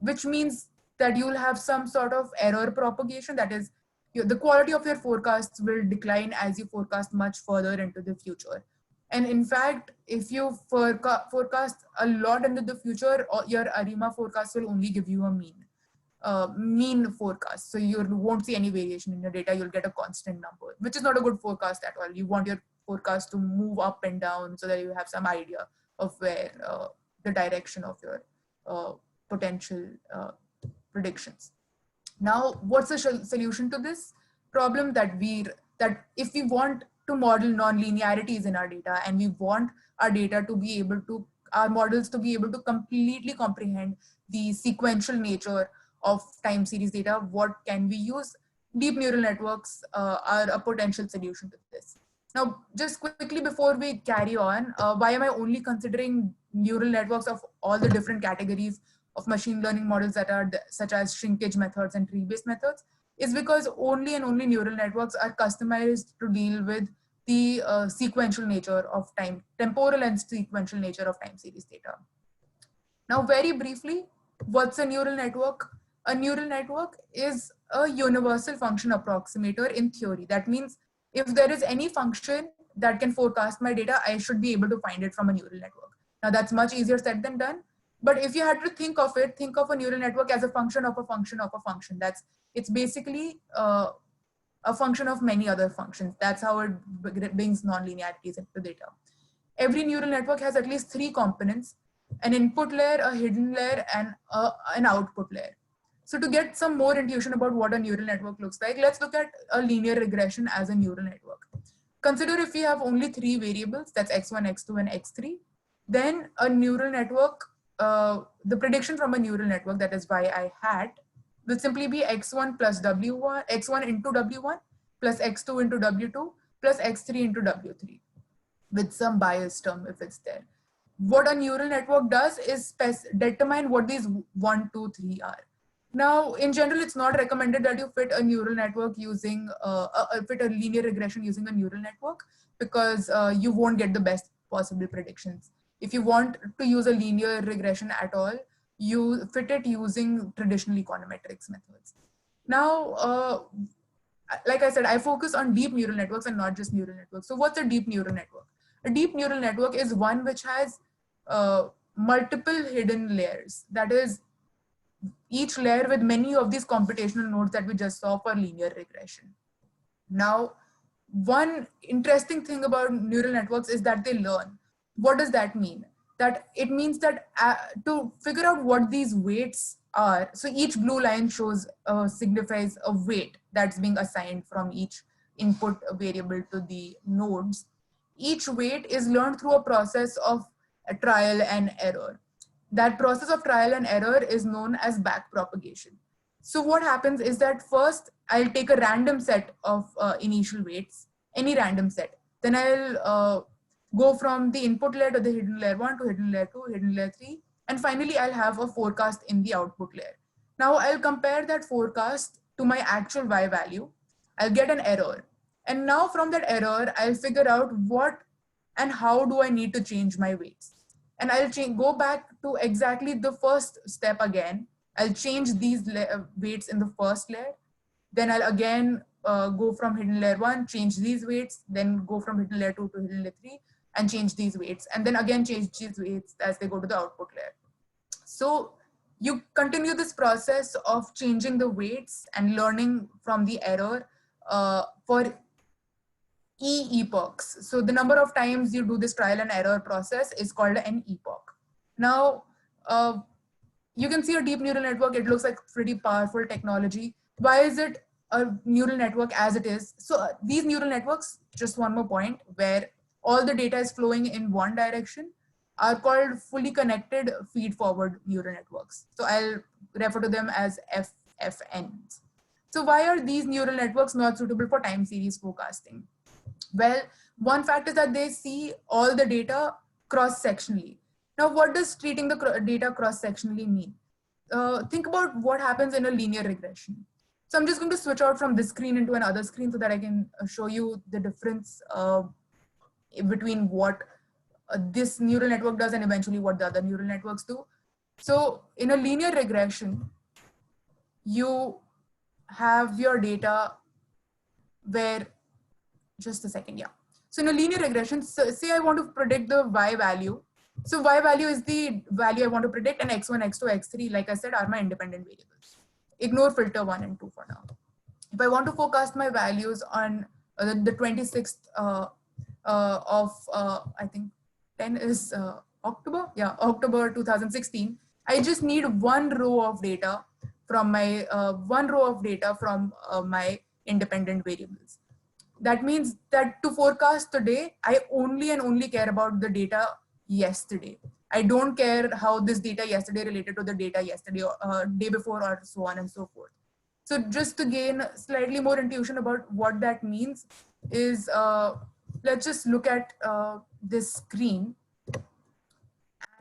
B: which means that you'll have some sort of error propagation. That is, the quality of your forecasts will decline as you forecast much further into the future. And in fact, if you forecast a lot into the future, your ARIMA forecast will only give you a mean forecast. So you won't see any variation in your data. You'll get a constant number, which is not a good forecast at all. You want your forecast to move up and down so that you have some idea of where the direction of your potential predictions. Now, what's the solution to this problem? That if we want to model non-linearities in our data, and we want our data to be able to, our models to be able to completely comprehend the sequential nature of time series data, what can we use? Deep neural networks are a potential solution to this. Now, just quickly before we carry on, why am I only considering neural networks of all the different categories of machine learning models that are such as shrinkage methods and tree-based methods? Is because only and only neural networks are customized to deal with the sequential nature of time, temporal and sequential nature of time series data. Now, very briefly, what's a neural network? A neural network is a universal function approximator in theory. That means if there is any function that can forecast my data, I should be able to find it from a neural network. Now that's much easier said than done. But if you had to think of it, think of a neural network as a function of a function of a function. It's basically a function of many other functions. That's how it brings non-linearities into the data. Every neural network has at least 3 components: an input layer, a hidden layer, and an output layer. So to get some more intuition about what a neural network looks like, let's look at a linear regression as a neural network. Consider if we have only 3 variables, that's x1, x2, and x3, then a neural network, the prediction from a neural network, that is yi hat, will simply be x1 plus w1, x1 into w1 plus x2 into w2 plus x3 into w3 with some bias term if it's there. What a neural network does is determine what these 1, 2, 3 are. Now, in general, it's not recommended that you fit a neural network using, fit a linear regression using a neural network, because you won't get the best possible predictions. If you want to use a linear regression at all, you fit it using traditional econometrics methods. Now, like I said, I focus on deep neural networks and not just neural networks. So what's a deep neural network? A deep neural network is one which has multiple hidden layers. That is, each layer with many of these computational nodes that we just saw for linear regression. Now, one interesting thing about neural networks is that they learn. What does that mean? That it means that to figure out what these weights are, so each blue line shows signifies a weight that's being assigned from each input variable to the nodes. Each weight is learned through a process of a trial and error. That process of trial and error is known as backpropagation. So what happens is that first I'll take a random set of initial weights, any random set. Then I'll go from the input layer to the hidden layer 1 to hidden layer 2, hidden layer 3. And finally, I'll have a forecast in the output layer. Now I'll compare that forecast to my actual Y value. I'll get an error. And now from that error, I'll figure out what and how do I need to change my weights. And I'll go back to exactly the first step again. I'll change these weights in the first layer. Then I'll again go from hidden layer 1, change these weights, then go from hidden layer 2 to hidden layer 3 and change these weights. And then again change these weights as they go to the output layer. So you continue this process of changing the weights and learning from the error for epochs. So the number of times you do this trial and error process is called an epoch. Now, you can see a deep neural network. It looks like pretty powerful technology. Why is it a neural network as it is? So these neural networks, just one more point, where all the data is flowing in one direction, are called fully connected feed-forward neural networks. So I'll refer to them as FFNs. So why are these neural networks not suitable for time series forecasting? Well, one fact is that they see all the data cross-sectionally. Now, what does treating the data cross-sectionally mean? Think about what happens in a linear regression. So I'm just going to switch out from this screen into another screen so that I can show you the difference between what this neural network does and eventually what the other neural networks do. So in a linear regression, you have your data where, just a second, yeah. So in a linear regression, so say I want to predict the Y value. So Y value is the value I want to predict, and X1, X2, X3, like I said, are my independent variables. Ignore filter 1 and 2 for now. If I want to forecast my values on the 26th of, I think 10 is October? Yeah, October 2016. I just need one row of data from my, my independent variables. That means that to forecast today, I only and only care about the data yesterday. I don't care how this data yesterday related to the data yesterday or day before or so on and so forth. So just to gain slightly more intuition about what that means is, let's just look at this screen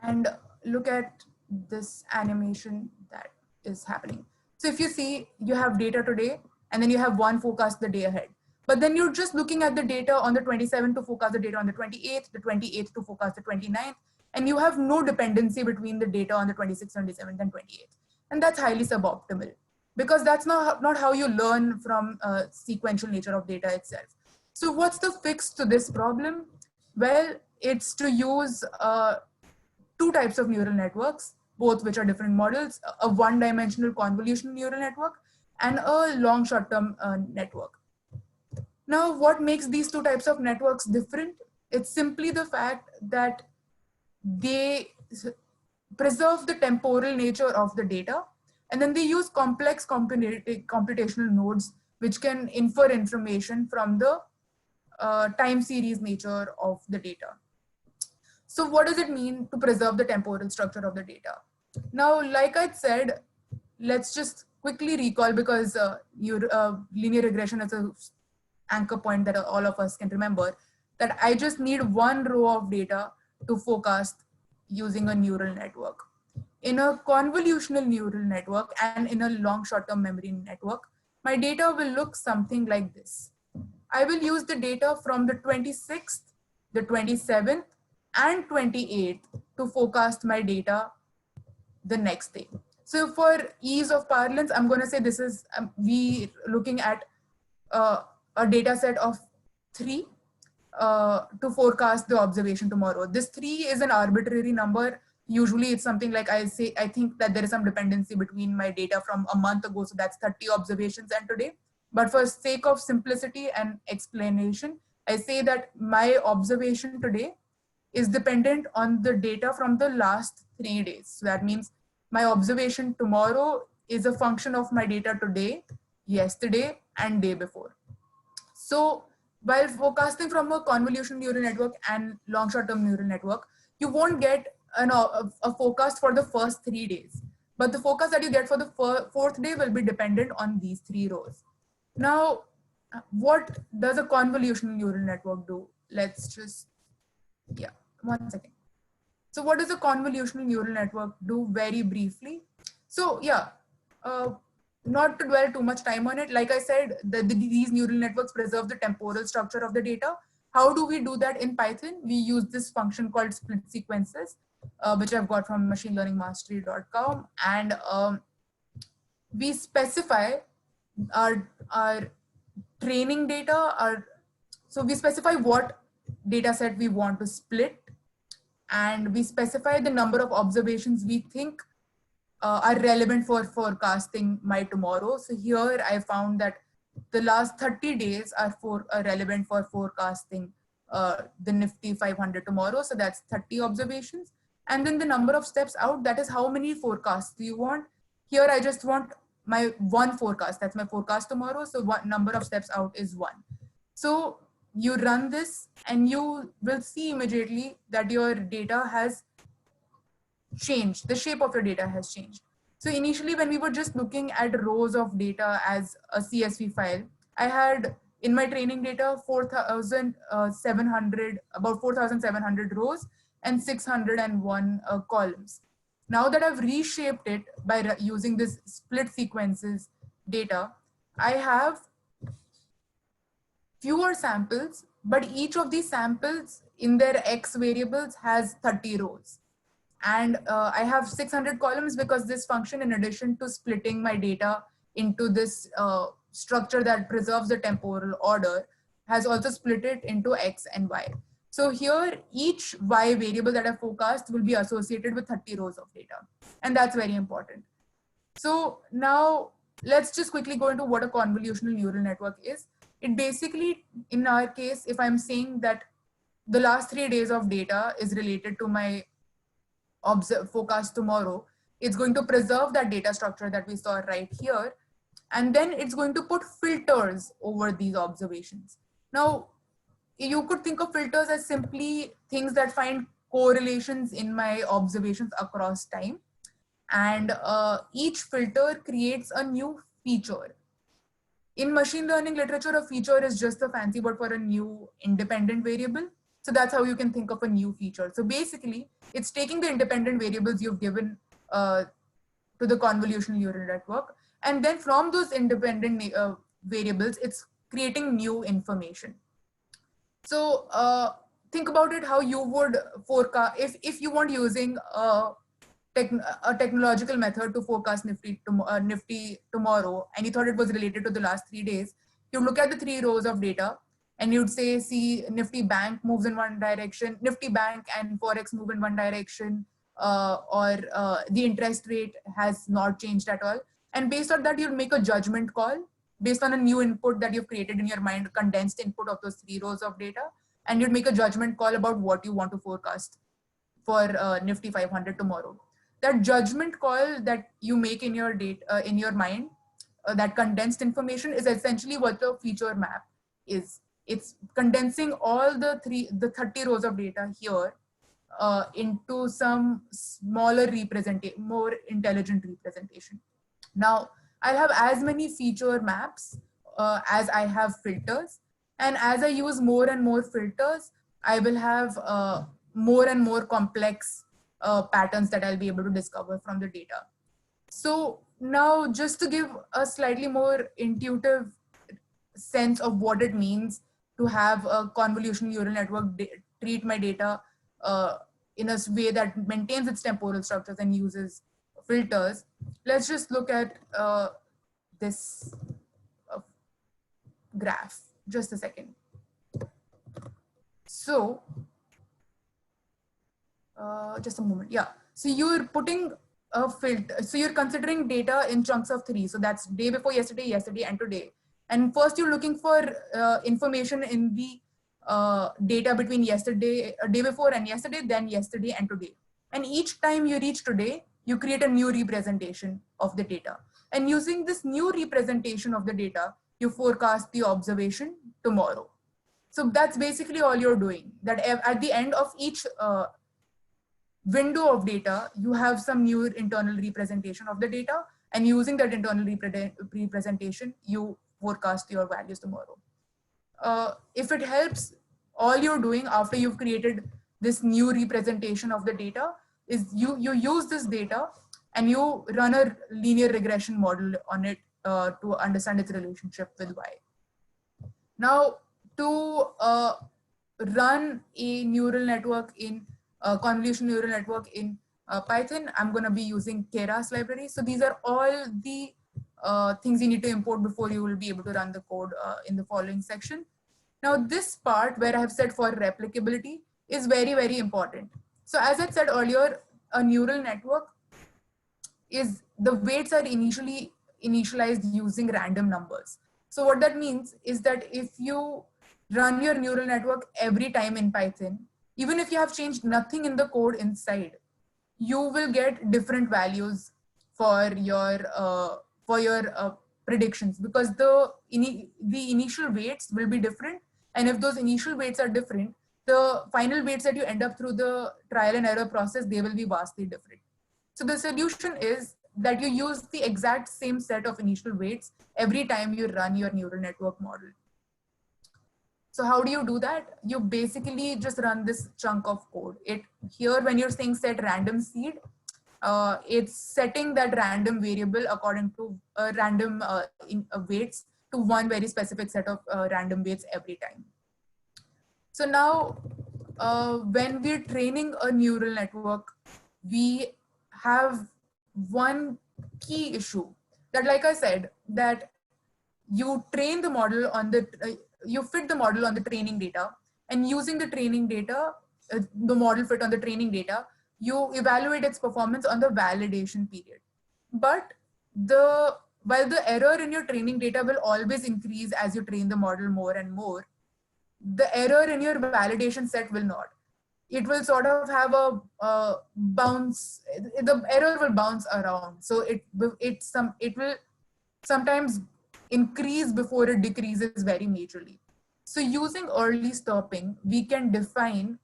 B: and look at this animation that is happening. So if you see, you have data today and then you have one forecast the day ahead. But then you're just looking at the data on the 27th to forecast the data on the 28th, the 28th to forecast the 29th, and you have no dependency between the data on the 26th, 27th, and 28th. And that's highly suboptimal because that's not how you learn from sequential nature of data itself. So what's the fix to this problem? Well, it's to use two types of neural networks, both which are different models, a one-dimensional convolutional neural network and a long short-term network. Now, what makes these two types of networks different? It's simply the fact that they preserve the temporal nature of the data, and then they use complex computational nodes which can infer information from the time series nature of the data. So what does it mean to preserve the temporal structure of the data? Now, like I said, let's just quickly recall, because linear regression is a anchor point that all of us can remember, that I just need one row of data to forecast using a neural network. In a convolutional neural network and in a long short-term memory network, my data will look something like this. I will use the data from the 26th, the 27th, and 28th to forecast my data the next day. So for ease of parlance, I'm going to say this is, we looking at a data set of 3 to forecast the observation tomorrow. This 3 is an arbitrary number Usually it's something like I think that there is some dependency between my data from a month ago. So that's 30 observations and today. But for sake of simplicity and explanation, I say that my observation today is dependent on the data from the last 3 days. So that means my observation tomorrow is a function of my data today, yesterday, and day before. So while forecasting from a convolutional neural network and long short-term neural network, you won't get a forecast for the first 3 days. But the forecast that you get for the fourth day will be dependent on these 3 rows. Now, what does a convolutional neural network do? Let's just, yeah, 1 second. So what does a convolutional neural network do very briefly? So yeah, not to dwell too much time on it. Like I said, these neural networks preserve the temporal structure of the data. How do we do that in Python? We use this function called split sequences, which I've got from machinelearningmastery.com. And we specify our training data, so we specify what data set we want to split, and we specify the number of observations we think are relevant for forecasting my tomorrow. So here I found that the last 30 days are relevant for forecasting the Nifty 500 tomorrow. So that's 30 observations. And then the number of steps out, that is how many forecasts do you want? Here I just want my one forecast. That's my forecast tomorrow. So what number of steps out is 1. So you run this and you will see immediately that your data has changed. The shape of your data has changed. So initially when we were just looking at rows of data as a CSV file, I had in my training data 4,700, about 4,700 rows and 601 columns. Now that I've reshaped it by using this split sequences data, I have fewer samples, but each of these samples in their X variables has 30 rows. And I have 600 columns because this function, in addition to splitting my data into this structure that preserves the temporal order, has also split it into X and Y. So here, each Y variable that I forecast will be associated with 30 rows of data. And that's very important. So now let's just quickly go into what a convolutional neural network is. It basically, in our case, if I'm saying that the last 3 days of data is related to my forecast tomorrow, it's going to preserve that data structure that we saw right here. And then it's going to put filters over these observations. Now, you could think of filters as simply things that find correlations in my observations across time. And each filter creates a new feature. In machine learning literature, a feature is just a fancy word for a new independent variable. So that's how you can think of a new feature. So basically, it's taking the independent variables you've given to the convolutional neural network. And then from those independent variables, it's creating new information. So think about it how you would forecast, if you weren't using a technological method to forecast Nifty tomorrow, and you thought it was related to the last 3 days, you look at the 3 rows of data and you'd say, see, Nifty Bank moves in one direction, Nifty Bank and Forex move in one direction, or the interest rate has not changed at all. And based on that, you'll make a judgment call based on a new input that you've created in your mind, condensed input of those 3 rows of data. And you'd make a judgment call about what you want to forecast for Nifty 500 tomorrow. That judgment call that you make in your data, in your mind, that condensed information is essentially what the feature map is. It's condensing all the 30 rows of data here into some smaller more intelligent representation. Now, I'll have as many feature maps as I have filters. And as I use more and more filters, I will have more and more complex patterns that I'll be able to discover from the data. So now, just to give a slightly more intuitive sense of what it means to have a convolutional neural network treat my data in a way that maintains its temporal structures and uses filters, let's just look at this graph. Just a second. So, just a moment. Yeah. So you're putting a filter. So you're considering data in chunks of 3. So that's day before yesterday, yesterday, and today. And first you're looking for information in the data between yesterday, day before and yesterday, then yesterday and today. And each time you reach today, you create a new representation of the data. And using this new representation of the data, you forecast the observation tomorrow. So that's basically all you're doing. That at the end of each window of data, you have some new internal representation of the data, and using that internal representation, you forecast your values tomorrow. If it helps, all you're doing after you've created this new representation of the data is you use this data and you run a linear regression model on it to understand its relationship with Y. Now, to run a neural network in convolutional neural network in Python, I'm going to be using Keras library. So these are all the things you need to import before you will be able to run the code in the following section. Now, this part where I have said for replicability is very, very important. So as I said earlier, a neural network is the weights are initialized using random numbers. So what that means is that if you run your neural network every time in Python, even if you have changed nothing in the code inside, you will get different values for your predictions, because the initial weights will be different. And if those initial weights are different, the final weights that you end up through the trial and error process, they will be vastly different. So the solution is that you use the exact same set of initial weights every time you run your neural network model. So how do you do that? You basically just run this chunk of code. Here, when you're saying set random seed, it's setting that random variable according to random weights to one very specific set of random weights every time. So now, when we're training a neural network, we have one key issue that, like I said, that you train the model on the, you fit the model on the training data, and using the training data, the model fit on the training data, you evaluate its performance on the validation period. But while the error in your training data will always increase as you train the model more and more, the error in your validation set will not. It will sort of have a bounce. The error will bounce around. So it will sometimes increase before it decreases very majorly. So using early stopping, we can define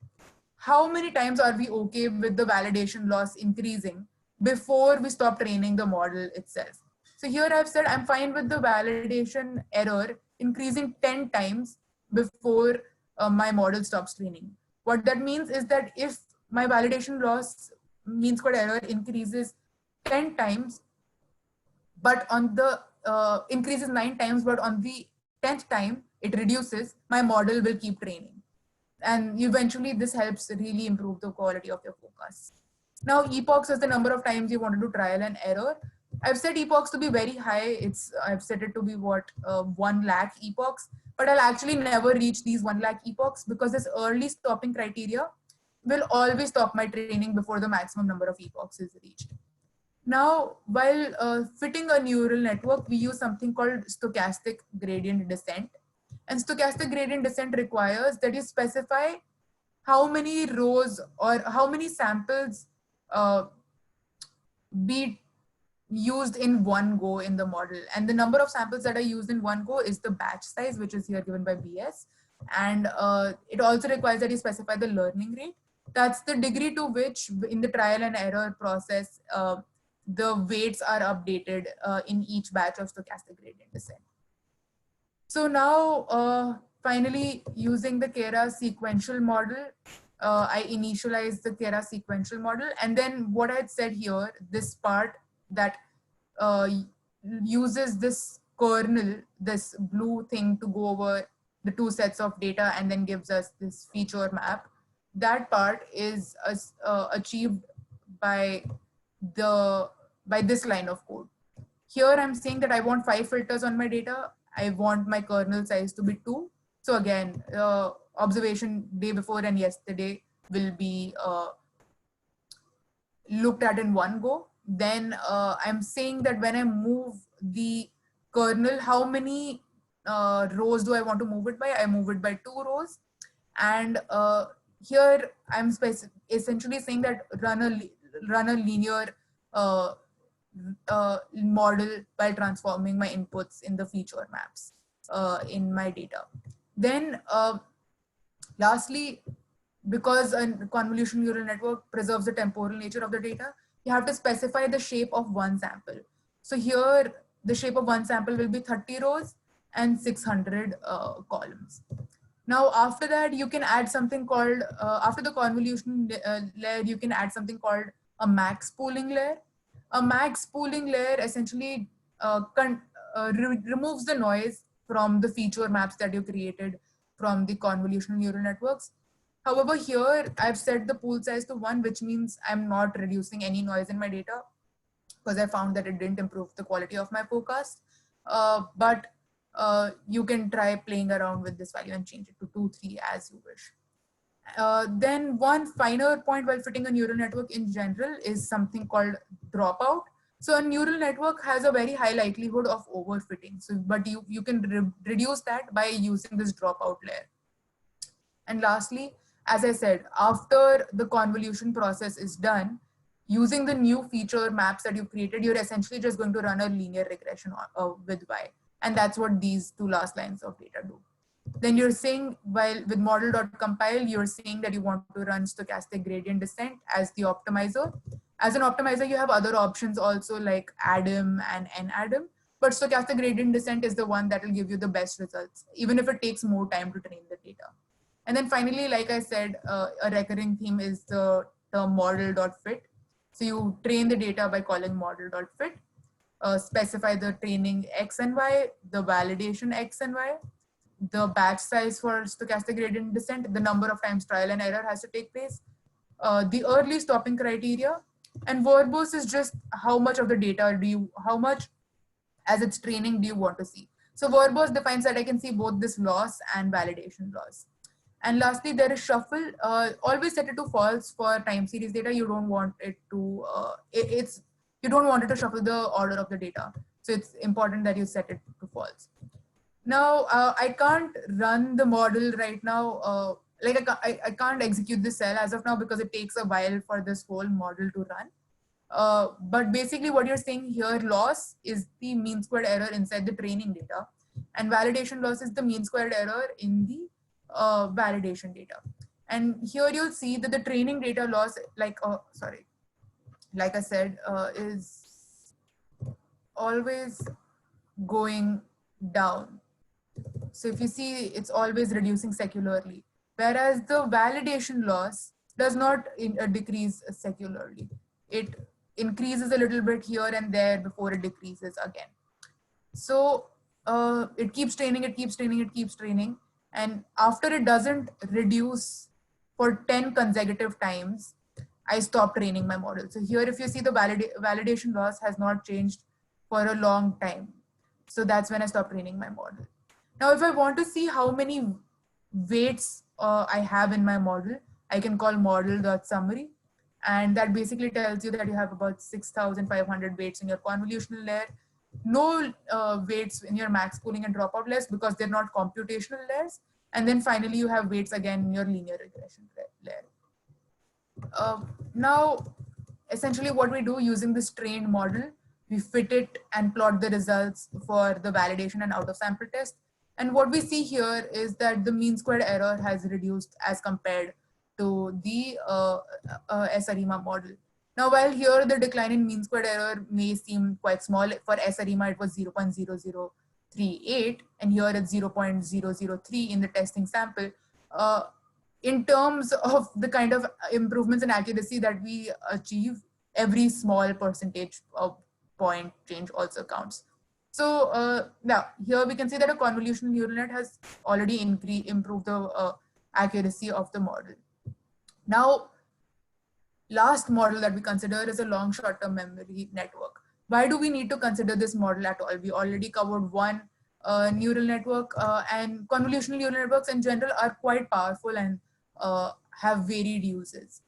B: how many times are we okay with the validation loss increasing before we stop training the model itself. So here I've said I'm fine with the validation error increasing 10 times before my model stops training. What that means is that if my validation loss mean squared error increases 10 times, but on the increases 9 times, but on the 10th time it reduces, my model will keep training. And eventually this helps really improve the quality of your forecast. Now, epochs is the number of times you want to do trial and error. I've set epochs to be very high. I've set it to be 1 lakh epochs, but I'll actually never reach these 1 lakh epochs because this early stopping criteria will always stop my training before the maximum number of epochs is reached. Now, while fitting a neural network, we use something called stochastic gradient descent. And stochastic gradient descent requires that you specify how many rows or how many samples be used in one go in the model. And the number of samples that are used in one go is the batch size, which is here given by BS. And it also requires that you specify the learning rate. That's the degree to which in the trial and error process, the weights are updated in each batch of stochastic gradient descent. So now, finally, using the Keras sequential model, I initialize the Keras sequential model. And then what I had said here, this part that uses this kernel, this blue thing to go over the 2 sets of data and then gives us this feature map. That part is achieved by this line of code. Here I'm saying that I want 5 filters on my data. I want my kernel size to be 2. So again, observation day before and yesterday will be looked at in one go. Then I'm saying that when I move the kernel, how many rows do I want to move it by? I move it by 2 rows. And here I'm essentially saying that run a linear model by transforming my inputs in the feature maps in my data. Then lastly, because a convolutional neural network preserves the temporal nature of the data, you have to specify the shape of one sample. So here, the shape of one sample will be 30 rows and 600 columns. Now, after that, you can add something called, after the convolution layer, you can add something called a max pooling layer. A max pooling layer essentially removes the noise from the feature maps that you created from the convolutional neural networks. However, here I've set the pool size to 1, which means I'm not reducing any noise in my data because I found that it didn't improve the quality of my forecast. But you can try playing around with this value and change it to 2, 3 as you wish. Then one finer point while fitting a neural network in general is something called dropout. So a neural network has a very high likelihood of overfitting. So, but you can reduce that by using this dropout layer. And lastly, as I said, after the convolution process is done, using the new feature maps that you created, you're essentially just going to run a linear regression with Y. And that's what these 2 last lines of data do. Then you're saying, while with model.compile, you're saying that you want to run stochastic gradient descent as the optimizer. As an optimizer, you have other options also like ADAM and NADAM, but stochastic gradient descent is the one that will give you the best results, even if it takes more time to train the data. And then finally, like I said, a recurring theme is the term model.fit. So you train the data by calling model.fit, specify the training X and Y, the validation X and Y, the batch size for stochastic gradient descent, the number of times trial and error has to take place, the early stopping criteria, and verbose is just how much of the data how much as it's training do you want to see. So verbose defines that I can see both this loss and validation loss. And lastly, there is shuffle. Always set it to false for time series data. You don't want it to, you don't want it to shuffle the order of the data. So it's important that you set it to false. Now, I can't run the model right now. Like I can't execute the cell as of now because it takes a while for this whole model to run. But basically what you're saying here, loss is the mean squared error inside the training data, and validation loss is the mean squared error in the validation data. And here you'll see that the training data loss, like I said, is always going down. So if you see, it's always reducing secularly, whereas the validation loss does not decrease secularly. It increases a little bit here and there before it decreases again. So it keeps training, it keeps training, it keeps training. And after it doesn't reduce for 10 consecutive times, I stop training my model. So here, if you see, the validation loss has not changed for a long time. So that's when I stop training my model. Now, if I want to see how many weights I have in my model, I can call model.summary. And that basically tells you that you have about 6,500 weights in your convolutional layer. No weights in your max pooling and dropout layers because they're not computational layers. And then finally, you have weights again in your linear regression layer. Now, essentially what we do using this trained model, we fit it and plot the results for the validation and out of sample test. And what we see here is that the mean squared error has reduced as compared to the SARIMA model. Now, while here the decline in mean squared error may seem quite small, for SARIMA it was 0.0038, and here it's 0.003 in the testing sample. In terms of the kind of improvements in accuracy that we achieve, every small percentage of point change also counts. So now here we can see that a convolutional neural net has already improved the accuracy of the model. Now, last model that we consider is a long short-term memory network. Why do we need to consider this model at all? We already covered one neural network, and convolutional neural networks in general are quite powerful and have varied uses.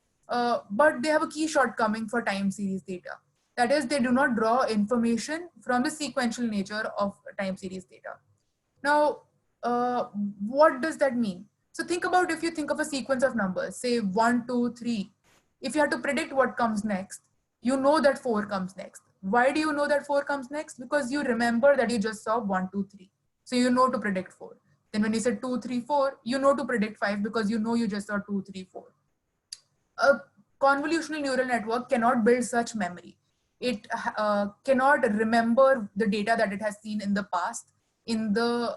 B: but they have a key shortcoming for time series data. That is, they do not draw information from the sequential nature of time series data. Now, what does that mean? So think about, if you think of a sequence of numbers, say 1, 2, 3. If you have to predict what comes next, you know that 4 comes next. Why do you know that 4 comes next? Because you remember that you just saw 1, 2, 3. So you know to predict 4. Then when you said 2, 3, 4, you know to predict 5 because you know you just saw 2, 3, 4. A convolutional neural network cannot build such memory. It cannot remember the data that it has seen in the past in the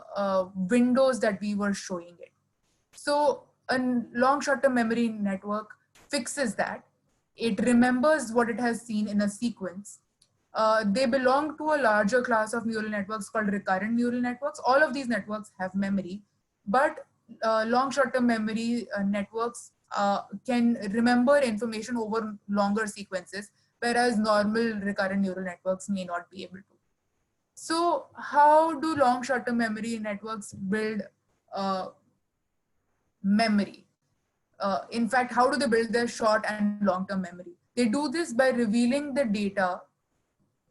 B: windows that we were showing it. So a long short-term memory network fixes that. It remembers what it has seen in a sequence. They belong to a larger class of neural networks called recurrent neural networks. All of these networks have memory, but long short-term memory networks can remember information over longer sequences, whereas normal recurrent neural networks may not be able to. So how do long short-term memory networks build memory? In fact, how do they build their short and long-term memory? They do this by revealing the data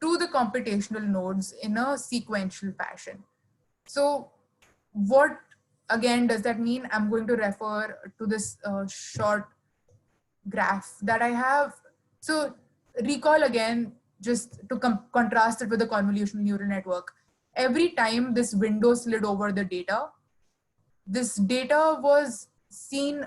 B: to the computational nodes in a sequential fashion. So what again does that mean? I'm going to refer to this short graph that I have. So recall again, just to contrast it with the convolutional neural network. Every time this window slid over the data, this data was seen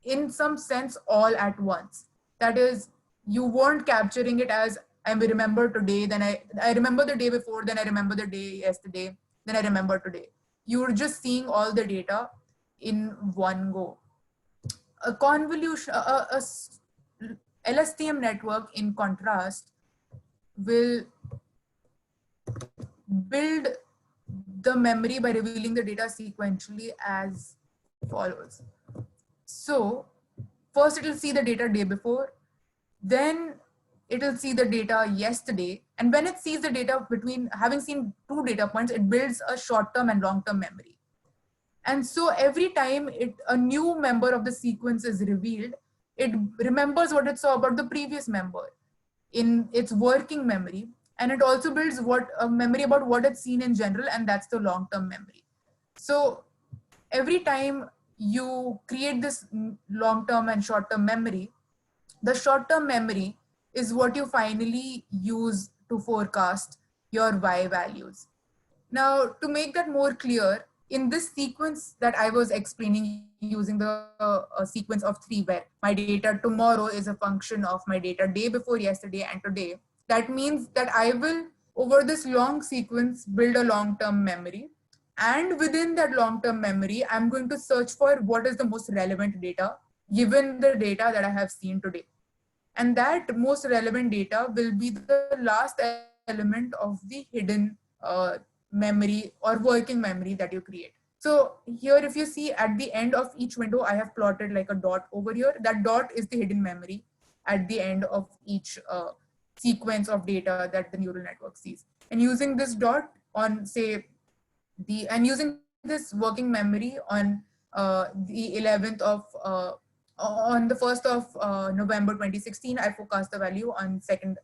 B: in some sense all at once. That is, you weren't capturing it as I remember today, then I remember the day before, then I remember the day yesterday, then I remember today. You were just seeing all the data in one go. A convolution, a LSTM network, in contrast, will build the memory by revealing the data sequentially as follows. So first it will see the data day before, then it will see the data yesterday. And when it sees the data between having seen 2 data points, it builds a short-term and long-term memory. And so every time a new member of the sequence is revealed, it remembers what it saw about the previous member in its working memory. And it also builds a memory about what it's seen in general, and that's the long-term memory. So every time you create this long-term and short-term memory, the short-term memory is what you finally use to forecast your Y values. Now, to make that more clear, in this sequence that I was explaining using the sequence of 3, where my data tomorrow is a function of my data day before, yesterday, and today, that means that I will, over this long sequence, build a long-term memory. And within that long-term memory, I'm going to search for what is the most relevant data, given the data that I have seen today. And that most relevant data will be the last element of the hidden memory or working memory that you create. So here, if you see at the end of each window, I have plotted like a dot over here. That dot is the hidden memory at the end of each sequence of data that the neural network sees. And using this dot on, say, using this working memory on the 11th of on the 1st of November 2016, I forecast the value on 2nd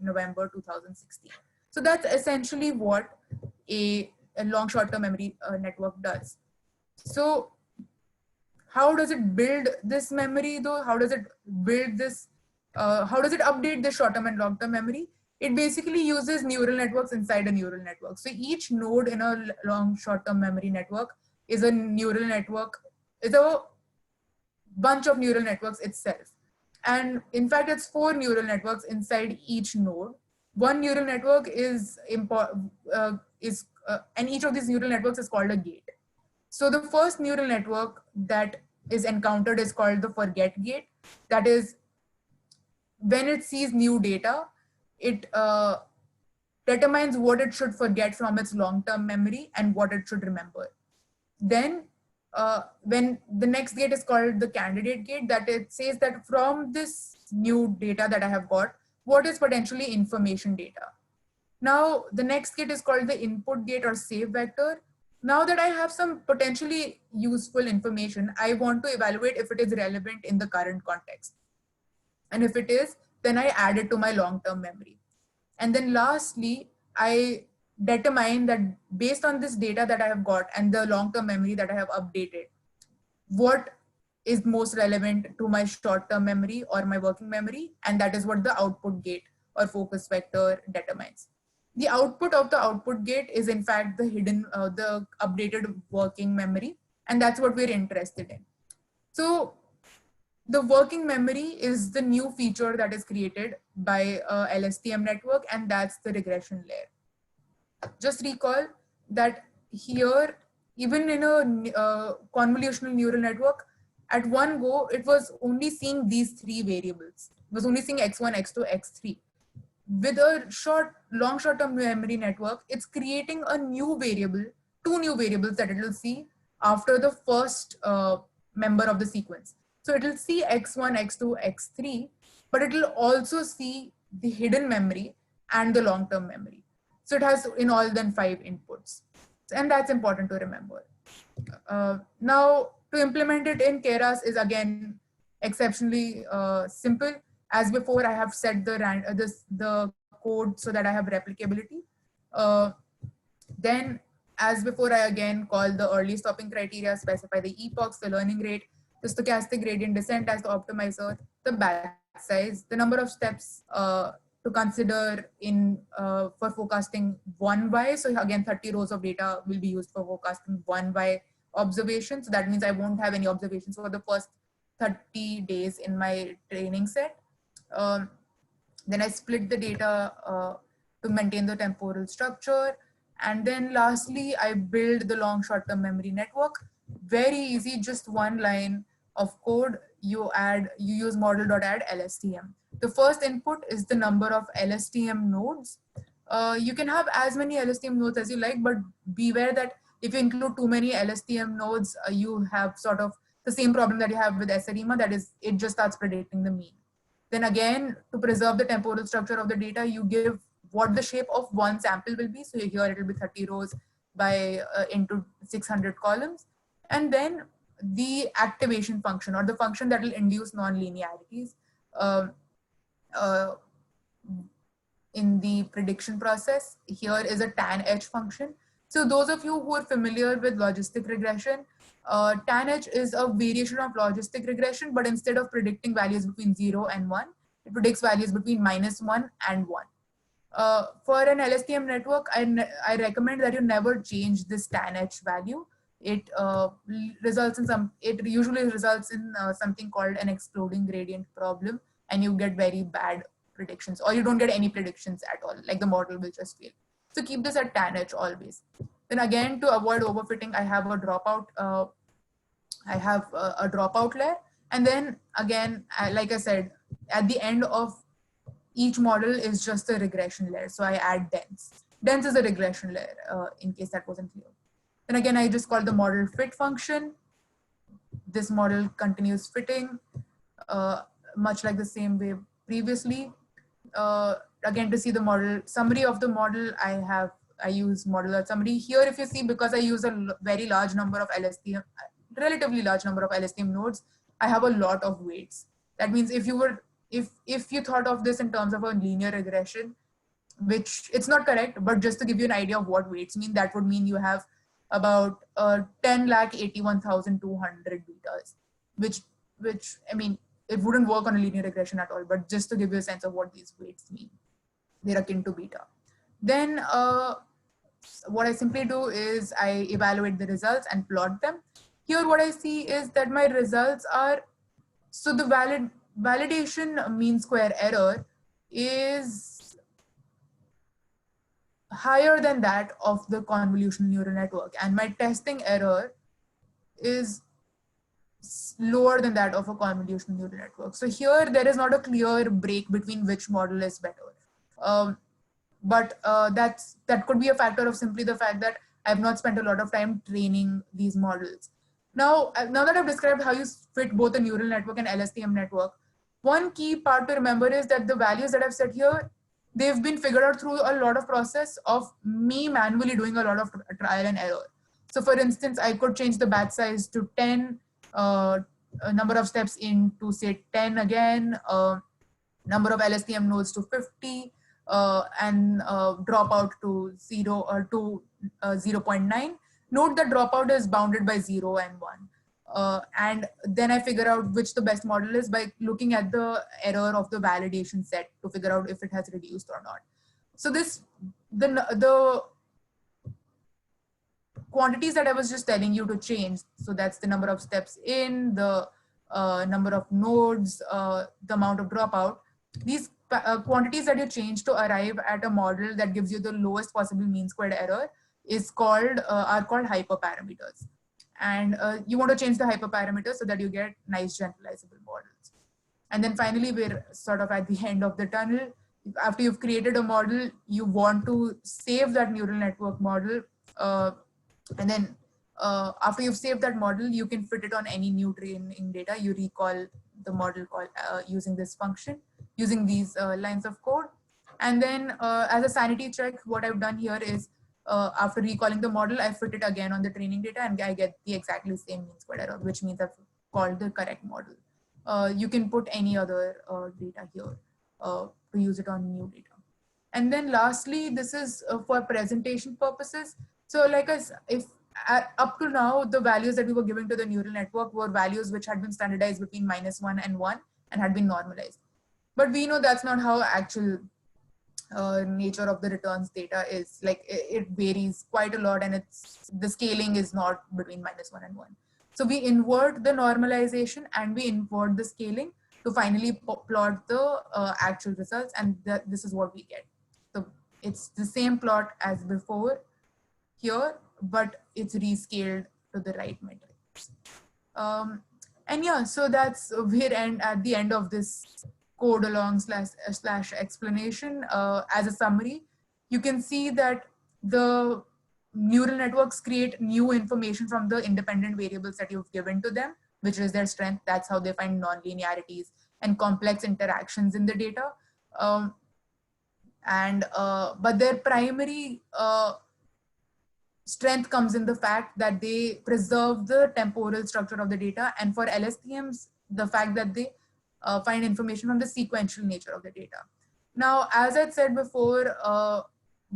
B: November 2016. So that's essentially what a long short-term memory network does. So how does it build this memory though? How does it build this? How does it update the short-term and long-term memory? It basically uses neural networks inside a neural network. So each node in a long short-term memory network is a neural network, is a bunch of neural networks itself. And in fact, it's 4 neural networks inside each node. One neural network is and each of these neural networks is called a gate. So the first neural network that is encountered is called the forget gate. That is, when it sees new data, it determines what it should forget from its long-term memory and what it should remember. Then when the next gate is called the candidate gate, that it says that from this new data that I have got, what is potentially information data. Now, the next gate is called the input gate or save vector. Now that I have some potentially useful information, I want to evaluate if it is relevant in the current context. And if it is, then I add it to my long-term memory. And then lastly, I determine that based on this data that I have got and the long-term memory that I have updated, what is most relevant to my short-term memory or my working memory, and that is what the output gate or focus vector determines. The output of the output gate is in fact the hidden, the updated working memory, and that's what we're interested in. So the working memory is the new feature that is created by LSTM network, and that's the regression layer. Just recall that here, even in a convolutional neural network, at one go, it was only seeing these three variables. It was only seeing x1, x2, x3. With a long short-term memory network, it's creating a new variable, two new variables that it will see after the first member of the sequence. So it will see x1, x2, x3, but it will also see the hidden memory and the long-term memory. So it has in all then 5 inputs. And that's important to remember. Now, to implement it in Keras is again exceptionally simple. As before, I have set the code so that I have replicability. Then, as before, I again call the early stopping criteria, specify the epochs, the learning rate, the stochastic gradient descent as the optimizer, the batch size, the number of steps to consider in for forecasting 1Y. So again, 30 rows of data will be used for forecasting 1Y observation. So that means I won't have any observations for the first 30 days in my training set. Then I split the data to maintain the temporal structure. And then lastly, I build the long short-term memory network. Very easy, just one line of code. You use model.add LSTM. The first input is the number of LSTM nodes. You can have as many LSTM nodes as you like, but beware that if you include too many LSTM nodes, you have sort of the same problem that you have with SREMA, that is, it just starts predicting the mean. Then again, to preserve the temporal structure of the data, you give what the shape of one sample will be. So here it will be 30 rows by into 600 columns. And then the activation function, or the function that will induce non-linearities in the prediction process. Here is a tanh function. So those of you who are familiar with logistic regression, tanh is a variation of logistic regression, but instead of predicting values between 0 and 1, it predicts values between -1 and 1. For an LSTM network, I recommend that you never change this tanh value. It usually results in something called an exploding gradient problem, and you get very bad predictions, or you don't get any predictions at all, like the model will just fail. So keep this at tanh always. Then again, to avoid overfitting, I have a dropout. A dropout layer, and then again, like I said, at the end of each model is just a regression layer. So I add dense. Dense is a regression layer, in case that wasn't clear. Then again, I just call the model fit function. This model continues fitting, much like the same way previously. Again, to see the model summary of the model, I use model.summary. Here, if you see, because I use a very large number of LSTM, relatively large number of LSTM nodes, I have a lot of weights. That means if you thought of this in terms of a linear regression, which it's not correct, but just to give you an idea of what weights mean, that would mean you have about 10,81,200 betas, which I mean, it wouldn't work on a linear regression at all, but just to give you a sense of what these weights mean, they're akin to beta. Then what I simply do is I evaluate the results and plot them. Here, what I see is that my results are, so the validation mean square error is higher than that of the convolutional neural network, and my testing error is lower than that of a convolutional neural network. So here there is not a clear break between which model is better. But that could be a factor of simply the fact that I've not spent a lot of time training these models. Now that I've described how you fit both a neural network and LSTM network, one key part to remember is that the values that I've set here, they've been figured out through a lot of process of me manually doing a lot of trial and error. So for instance, I could change the batch size to 10, a number of steps into say 10 again, number of LSTM nodes to 50, and dropout to 0 or to 0.9. Note that dropout is bounded by 0 and 1. And then I figure out which the best model is by looking at the error of the validation set to figure out if it has reduced or not. So the quantities that I was just telling you to change, so that's the number of steps in, the number of nodes, the amount of dropout, these quantities that you change to arrive at a model that gives you the lowest possible mean squared error are called hyperparameters. And you want to change the hyperparameters so that you get nice generalizable models. And then finally, we're sort of at the end of the tunnel. After you've created a model, you want to save that neural network model. And then after you've saved that model, you can fit it on any new training data. You recall the model call using this function, using these lines of code. And then as a sanity check, what I've done here is after recalling the model, I fit it again on the training data and I get the exactly same mean squared error, which means I've called the correct model. You can put any other data here to use it on new data. And then lastly, this is for presentation purposes. So like if up to now, the values that we were giving to the neural network were values which had been standardized between -1 and 1 and had been normalized. But we know that's not how actual nature of the returns data is. Like it varies quite a lot, and the scaling is not between -1 and 1. So we invert the normalization and we invert the scaling to finally plot the actual results, and this is what we get. So it's the same plot as before here, but it's rescaled to the right metrics. And yeah, so that's we're at the end of this code along slash explanation. As a summary, you can see that the neural networks create new information from the independent variables that you've given to them, which is their strength. That's how they find non-linearities and complex interactions in the data. But their primary strength comes in the fact that they preserve the temporal structure of the data, and for LSTMs, the fact that they find information from the sequential nature of the data. Now, as I said before,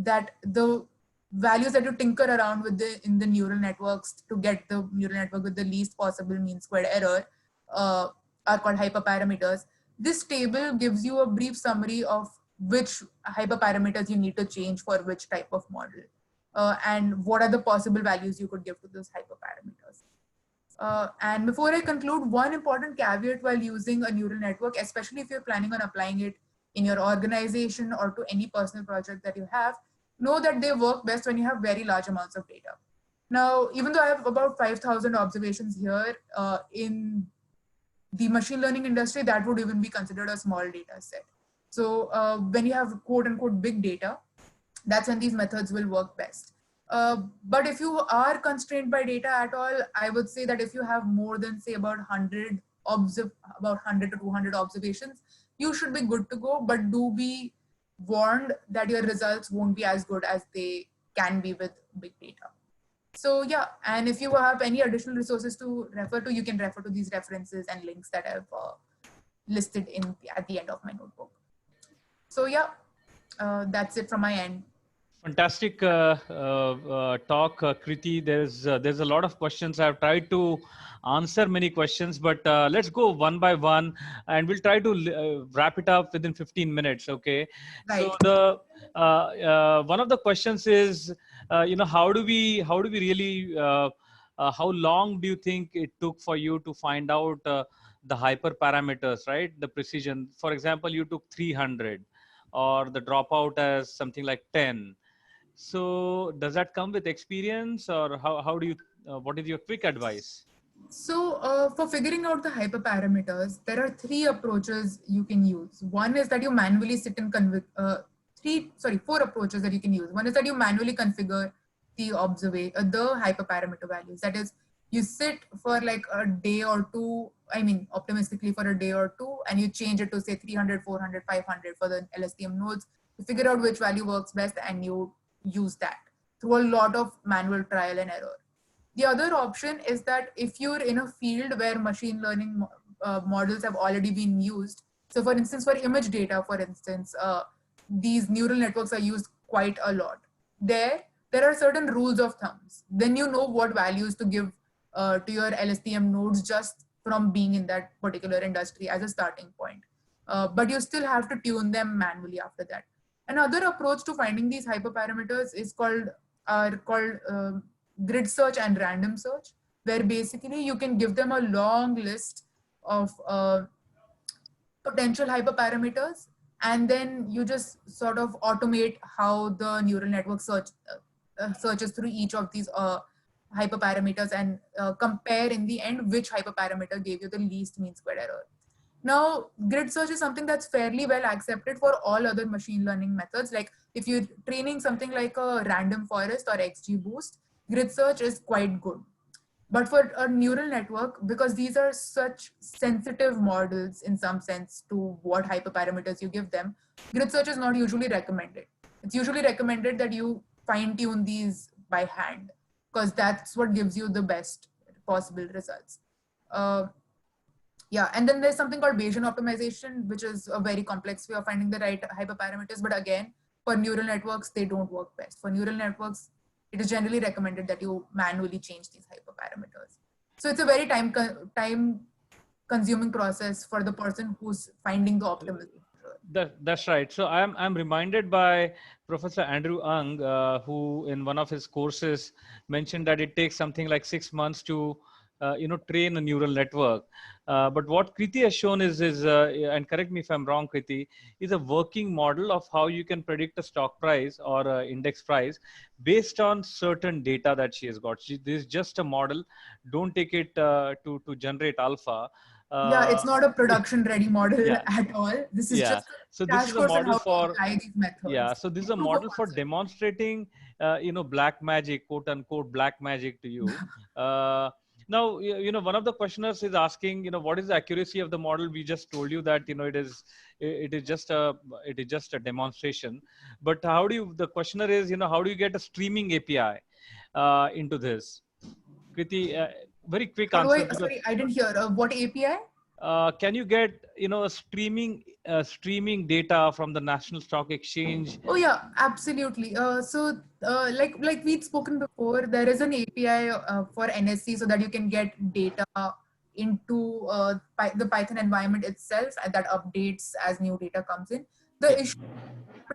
B: that the values that you tinker around with in the neural networks to get the neural network with the least possible mean squared error are called hyperparameters. This table gives you a brief summary of which hyperparameters you need to change for which type of model. And what are the possible values you could give to those hyperparameters. And before I conclude, one important caveat while using a neural network, especially if you're planning on applying it in your organization or to any personal project that you have, know that they work best when you have very large amounts of data. Now, even though I have about 5,000 observations here, in the machine learning industry, that would even be considered a small data set. So when you have quote unquote big data, that's when these methods will work best. But if you are constrained by data at all, I would say that if you have more than say about 100 to 200 observations, you should be good to go, but do be warned that your results won't be as good as they can be with big data. So yeah, and if you have any additional resources to refer to, you can refer to these references and links that I've listed at the end of my notebook. So yeah, that's it from my end.
A: Fantastic talk, Kriti. There's a lot of questions. I've tried to answer many questions, but let's go one by one, and we'll try to wrap it up within 15 minutes. Okay.
B: Right.
A: So the one of the questions is, how do we really? How long do you think it took for you to find out the hyperparameters, right? The precision. For example, you took 300, or the dropout as something like 10. So does that come with experience, or how do you, what is your quick advice?
B: So for figuring out the hyperparameters, there are 3 approaches you can use. One is that you manually sit and 4 approaches that you can use. One is that you manually configure the hyperparameter values. That is, you sit for like a day or two, I mean, optimistically for a day or two, and you change it to say 300, 400, 500 for the LSTM nodes. You figure out which value works best and you use that through a lot of manual trial and error. The other option is that if you're in a field where machine learning models have already been used, So for instance, for image data, for instance, these neural networks are used quite a lot. There are certain rules of thumbs. Then you know what values to give to your LSTM nodes just from being in that particular industry as a starting point. But you still have to tune them manually after that. Another approach to finding these hyperparameters is called grid search and random search, where basically you can give them a long list of potential hyperparameters, and then you just sort of automate how the neural network searches through each of these hyperparameters and compare in the end which hyperparameter gave you the least mean squared error. Now, grid search is something that's fairly well accepted for all other machine learning methods. Like if you're training something like a random forest or XGBoost, grid search is quite good. But for a neural network, because these are such sensitive models in some sense to what hyperparameters you give them, grid search is not usually recommended. It's usually recommended that you fine tune these by hand, because that's what gives you the best possible results. Yeah, and then there's something called Bayesian optimization, which is a very complex way of finding the right hyperparameters. But again, for neural networks, they don't work best. For neural networks, it is generally recommended that you manually change these hyperparameters. So it's a very time consuming process for the person who's finding the optimal.
A: That's right. So I'm reminded by Professor Andrew Ng, who in one of his courses mentioned that it takes something like 6 months to train a neural network. But what Kriti has shown is and correct me if I'm wrong, Kriti, is a working model of how you can predict a stock price or a index price based on certain data that she has got. This is just a model. Don't take it to generate alpha.
B: Yeah, it's not a production ready model at all. This is just
A: so this is a model for
B: these methods.
A: So this is a model for demonstrating black magic, quote unquote black magic to you. Now one of the questioners is asking what is the accuracy of the model. We just told you that it is just a demonstration, but how do you, the questioner is how do you get a streaming API into this? Kriti, very quick answer.
B: Sorry, I didn't hear. What API?
A: Can you get streaming data from the National Stock Exchange?
B: Oh yeah, absolutely. Like we'd spoken before, there is an API for NSE so that you can get data into the Python environment itself, and that updates as new data comes in. The issue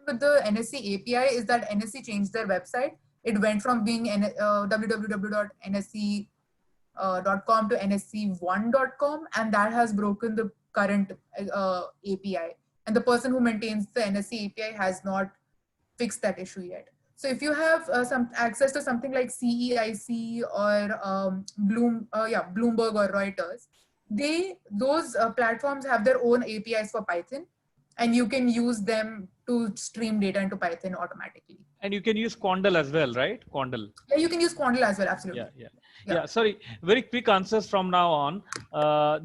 B: with the NSE API is that NSE changed their website. It went from being www.nsc.com to nsc1.com, and that has broken the current API. And the person who maintains the NSE API has not fixed that issue yet. So if you have some access to something like CEIC or Bloomberg or Reuters, those platforms have their own APIs for Python, and you can use them to stream data into Python automatically.
A: And you can use Quandl as well, right? Quandl.
B: Yeah, you can use Quandl as well, absolutely.
A: Yeah. Sorry, very quick answers from now on.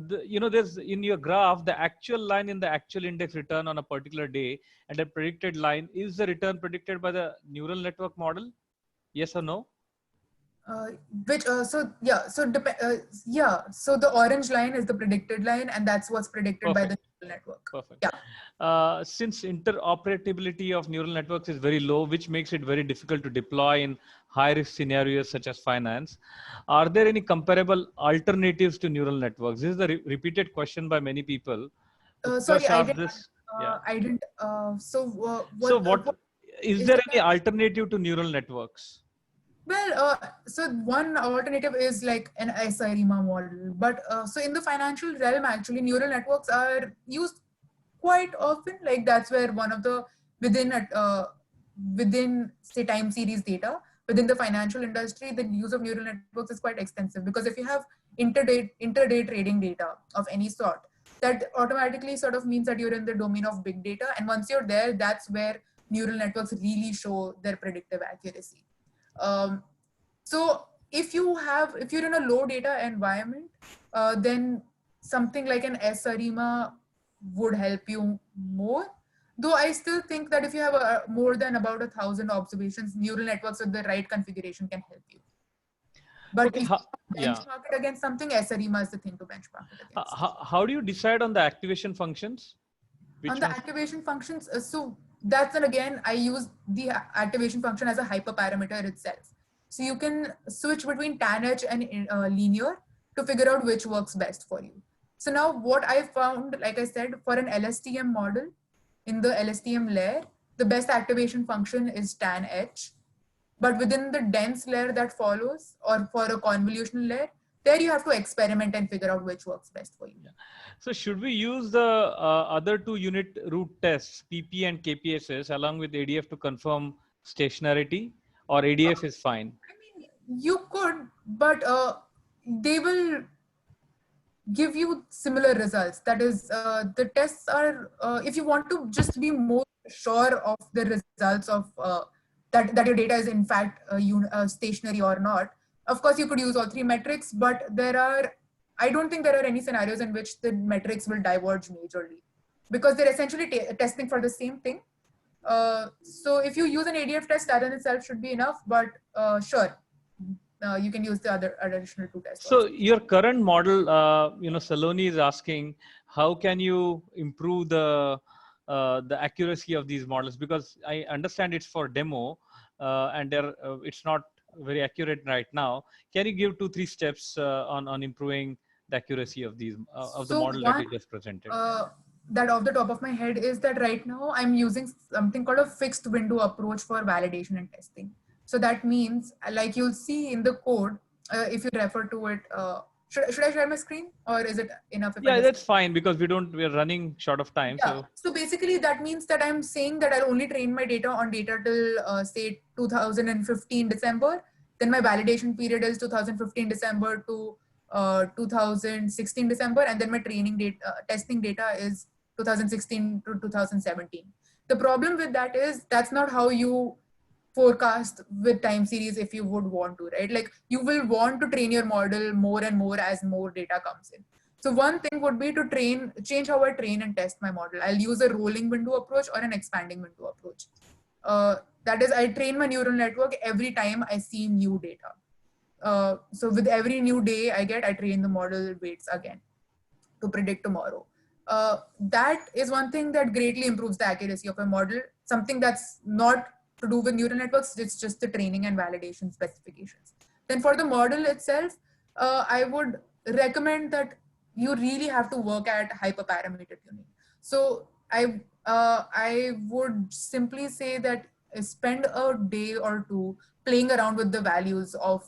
A: There's in your graph, the actual line in the actual index return on a particular day and a predicted line. Is the return predicted by the neural network model? Yes or no?
B: So the orange line is the predicted line, and that's what's predicted by the neural network.
A: Perfect. Yeah. Since interoperability of neural networks is very low, which makes it very difficult to deploy in high-risk scenarios such as finance, are there any comparable alternatives to neural networks? This is the repeated question by many people.
B: Sorry, I didn't.
A: What is there any alternative to neural networks?
B: Well, so one alternative is like an SIRIMA model, but so in the financial realm, actually, neural networks are used quite often. Like that's where one of the within say time series data within the financial industry, the use of neural networks is quite extensive, because if you have intraday trading data of any sort, that automatically sort of means that you're in the domain of big data, and once you're there, that's where neural networks really show their predictive accuracy. So if you're in a low data environment, then something like an SIRIMA would help you more. Though I still think that if you have more than about 1,000 observations, neural networks with the right configuration can help you. But if you benchmark it against something, SIRIMA is the thing to benchmark it against.
A: How do you decide on the activation functions? Which
B: On the
A: one?
B: activation functions, so that's then again, I use the activation function as a hyperparameter itself. So you can switch between tanh and linear to figure out which works best for you. So now what I found, like I said, for an LSTM model, in the LSTM layer, the best activation function is tanh. But within the dense layer that follows, or for a convolutional layer, there you have to experiment and figure out which works best for you.
A: Yeah. So should we use the other two unit root tests, PP and KPSS, along with ADF to confirm stationarity, or ADF is fine?
B: I mean, you could, but they will give you similar results. That is, the tests are, if you want to just be more sure of the results of that your data is in fact stationary or not, of course you could use all three metrics, but I don't think there are any scenarios in which the metrics will diverge majorly, because they're essentially testing for the same thing. So if you use an ADF test, that in itself should be enough, but sure, you can use the other additional two tests
A: So
B: also.
A: your current model, Saloni is asking, how can you improve the accuracy of these models? Because I understand it's for demo, and it's not very accurate right now. Can you give 2-3 steps on improving the accuracy of these of the
B: So
A: model that
B: one,
A: you just presented?
B: that off the top of my head is that right now I'm using something called a fixed window approach for validation and testing. So that means, like you'll see in the code, if you refer to it, should I share my screen, or is it enough if I
A: Yeah,
B: just?
A: that's fine, because we're running short of time.
B: Yeah.
A: So
B: So basically that means that I'm saying that I'll only train my data on data till say 2015 December. Then my validation period is 2015 December to 2016 December. And then my training data, testing data is 2016 to 2017. The problem with that is that's not how you forecast with time series if you would want to, right? Like you will want to train your model more and more as more data comes in. So one thing would be to change how I train and test my model. I'll use a rolling window approach or an expanding window approach. That is, I train my neural network every time I see new data. So with every new day I get, I train the model weights again to predict tomorrow. That is one thing that greatly improves the accuracy of a model. Something that's not to do with neural networks, it's just the training and validation specifications. Then for the model itself, I would recommend that you really have to work at hyperparameter tuning. So I would simply say that spend a day or two playing around with the values of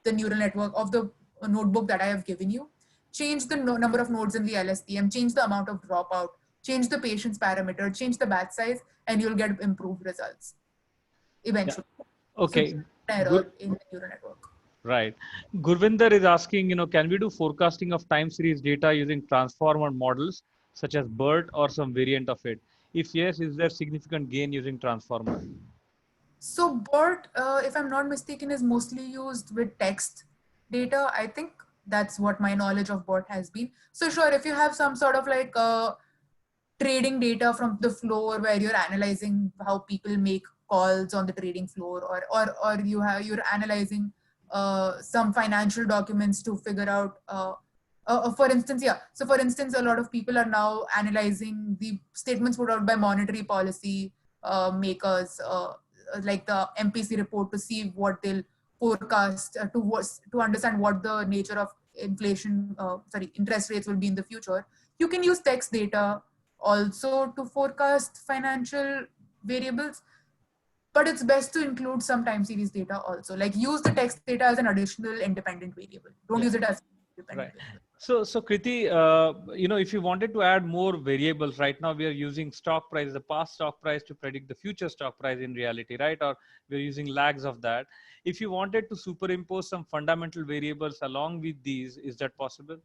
B: the neural network of the notebook that I have given you. Change the number of nodes in the LSTM, change the amount of dropout, change the patient's parameter, change the batch size, and you'll get improved results eventually.
A: yeah. Okay,
B: So error in the neural network.
A: right. Gurvinder is asking, can we do forecasting of time series data using transformer models such as BERT or some variant of it? If yes, is there significant gain using transformer?
B: So BERT, if I'm not mistaken, is mostly used with text data. I think that's what my knowledge of BERT has been. So sure, if you have some sort of like trading data from the floor where you're analyzing how people make calls on the trading floor, or you're analyzing some financial documents to figure out for instance, yeah. So for instance, a lot of people are now analyzing the statements put out by monetary policy makers, like the MPC report, to see what they'll forecast to understand what the nature of interest rates will be in the future. You can use text data also to forecast financial variables, but it's best to include some time series data also. Like use the text data as an additional independent variable. Don't use it as independent variable.
A: So Kriti, if you wanted to add more variables, right now we are using stock price, the past stock price, to predict the future stock price in reality, right? Or we're using lags of that. If you wanted to superimpose some fundamental variables along with these, is that possible?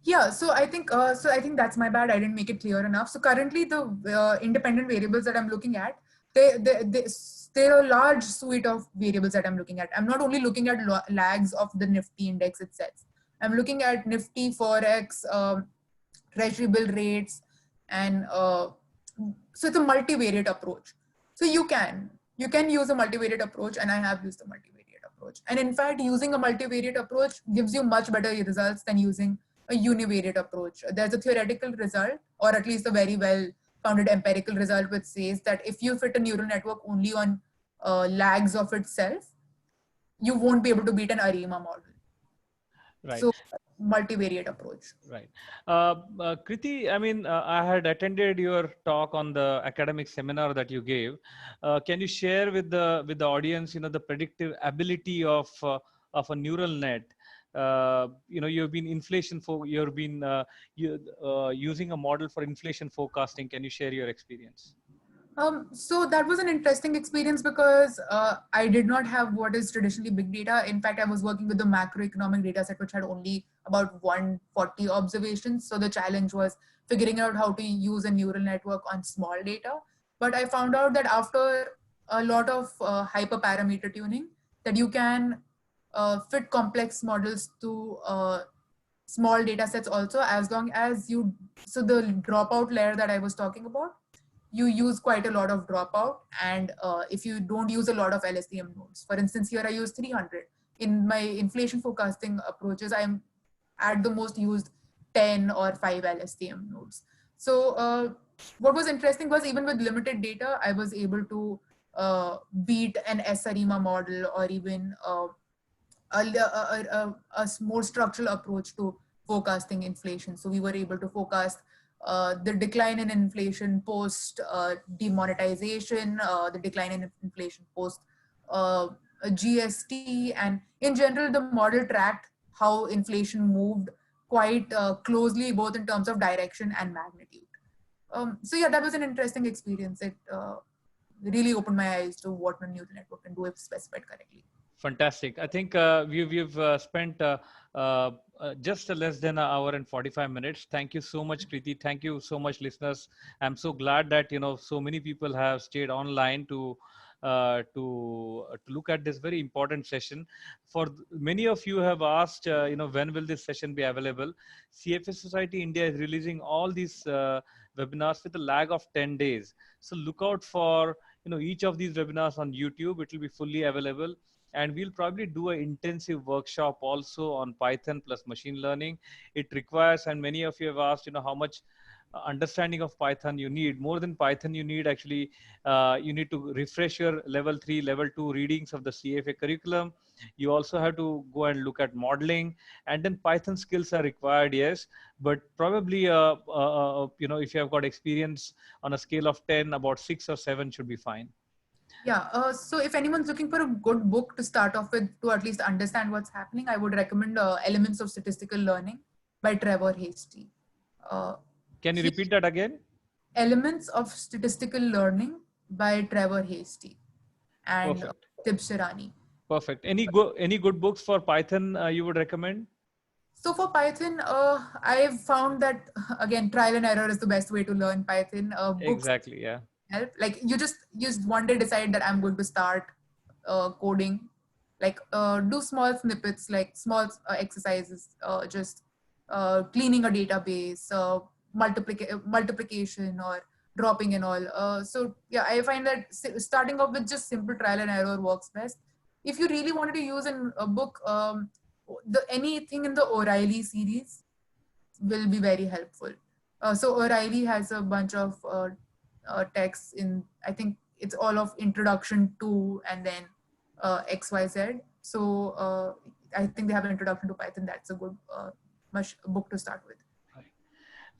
B: Yeah, so I think that's my bad. I didn't make it clear enough. So currently, the independent variables that I'm looking at, they're a large suite of variables that I'm looking at. I'm not only looking at lags of the Nifty index itself. I'm looking at Nifty, Forex, treasury bill rates, and so it's a multivariate approach. So you can use a multivariate approach, and I have used a multivariate approach. And in fact, using a multivariate approach gives you much better results than using a univariate approach. There's a theoretical result, or at least a very well well-founded empirical result which says that if you fit a neural network only on lags of itself, you won't be able to beat an ARIMA model.
A: Right.
B: So multivariate approach.
A: Right. Kriti, I mean, I had attended your talk on the academic seminar that you gave. Can you share with the audience, the predictive ability of a neural net? You've been using a model for inflation forecasting. Can you share your experience?
B: So that was an interesting experience because I did not have what is traditionally big data. In fact, I was working with the macroeconomic data set, which had only about 140 observations. So the challenge was figuring out how to use a neural network on small data. But I found out that after a lot of hyperparameter tuning, that you can fit complex models to small data sets also, as long as so the dropout layer that I was talking about, you use quite a lot of dropout. And if you don't use a lot of LSTM nodes, for instance, here I use 300. In my inflation forecasting approaches, I'm at the most used 10 or 5 LSTM nodes. So what was interesting was even with limited data, I was able to beat an SREMA model or even a more structural approach to forecasting inflation. So we were able to forecast the decline in inflation post demonetization, the decline in inflation post GST, and in general, the model tracked how inflation moved quite closely, both in terms of direction and magnitude. So yeah, that was an interesting experience. It really opened my eyes to what a neural network can do if specified correctly.
A: Fantastic. I think we've spent just less than an hour and 45 minutes. Thank you so much, Kriti. Thank you so much, listeners. I'm so glad that so many people have stayed online to look at this very important session. For many of you have asked, when will this session be available? CFA Society India is releasing all these webinars with a lag of 10 days. So look out for each of these webinars on YouTube. It will be fully available. And we'll probably do an intensive workshop also on Python plus machine learning. It requires, and many of you have asked, how much understanding of Python you need. More than Python, you need actually, you need to refresh your level 3, level 2 readings of the CFA curriculum. You also have to go and look at modeling, and then Python skills are required, yes. But probably, if you have got experience on a scale of 10, about 6 or 7 should be fine.
B: Yeah, so if anyone's looking for a good book to start off with to at least understand what's happening, I would recommend Elements of Statistical Learning by Trevor Hasty.
A: Can you repeat that again?
B: Elements of Statistical Learning by Trevor Hasty and Tibbs Shirani.
A: Perfect. Any good books for Python you would recommend?
B: So for Python, I've found that, again, trial and error is the best way to learn Python.
A: Exactly, yeah.
B: Help. Like you just one day decide that I'm going to start coding, like do small snippets, like small exercises, just cleaning a database, multiplication or dropping and all. So yeah, I find that starting off with just simple trial and error works best. If you really wanted to use a book, anything in the O'Reilly series will be very helpful. So O'Reilly has a bunch of texts in, I think it's all of introduction to and then XYZ. So I think they have an introduction to Python. That's a good book to start with.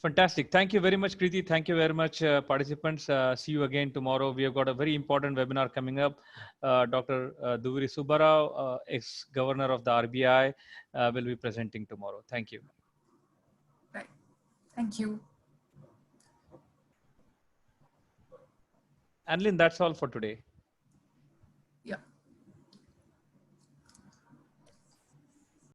A: Fantastic. Thank you very much, Kriti. Thank you very much, participants. See you again tomorrow. We have got a very important webinar coming up. Dr. Duviri Subbarao, ex-governor of the RBI, will be presenting tomorrow. Thank you.
B: Right. Thank you.
A: Anlin, that's all for today.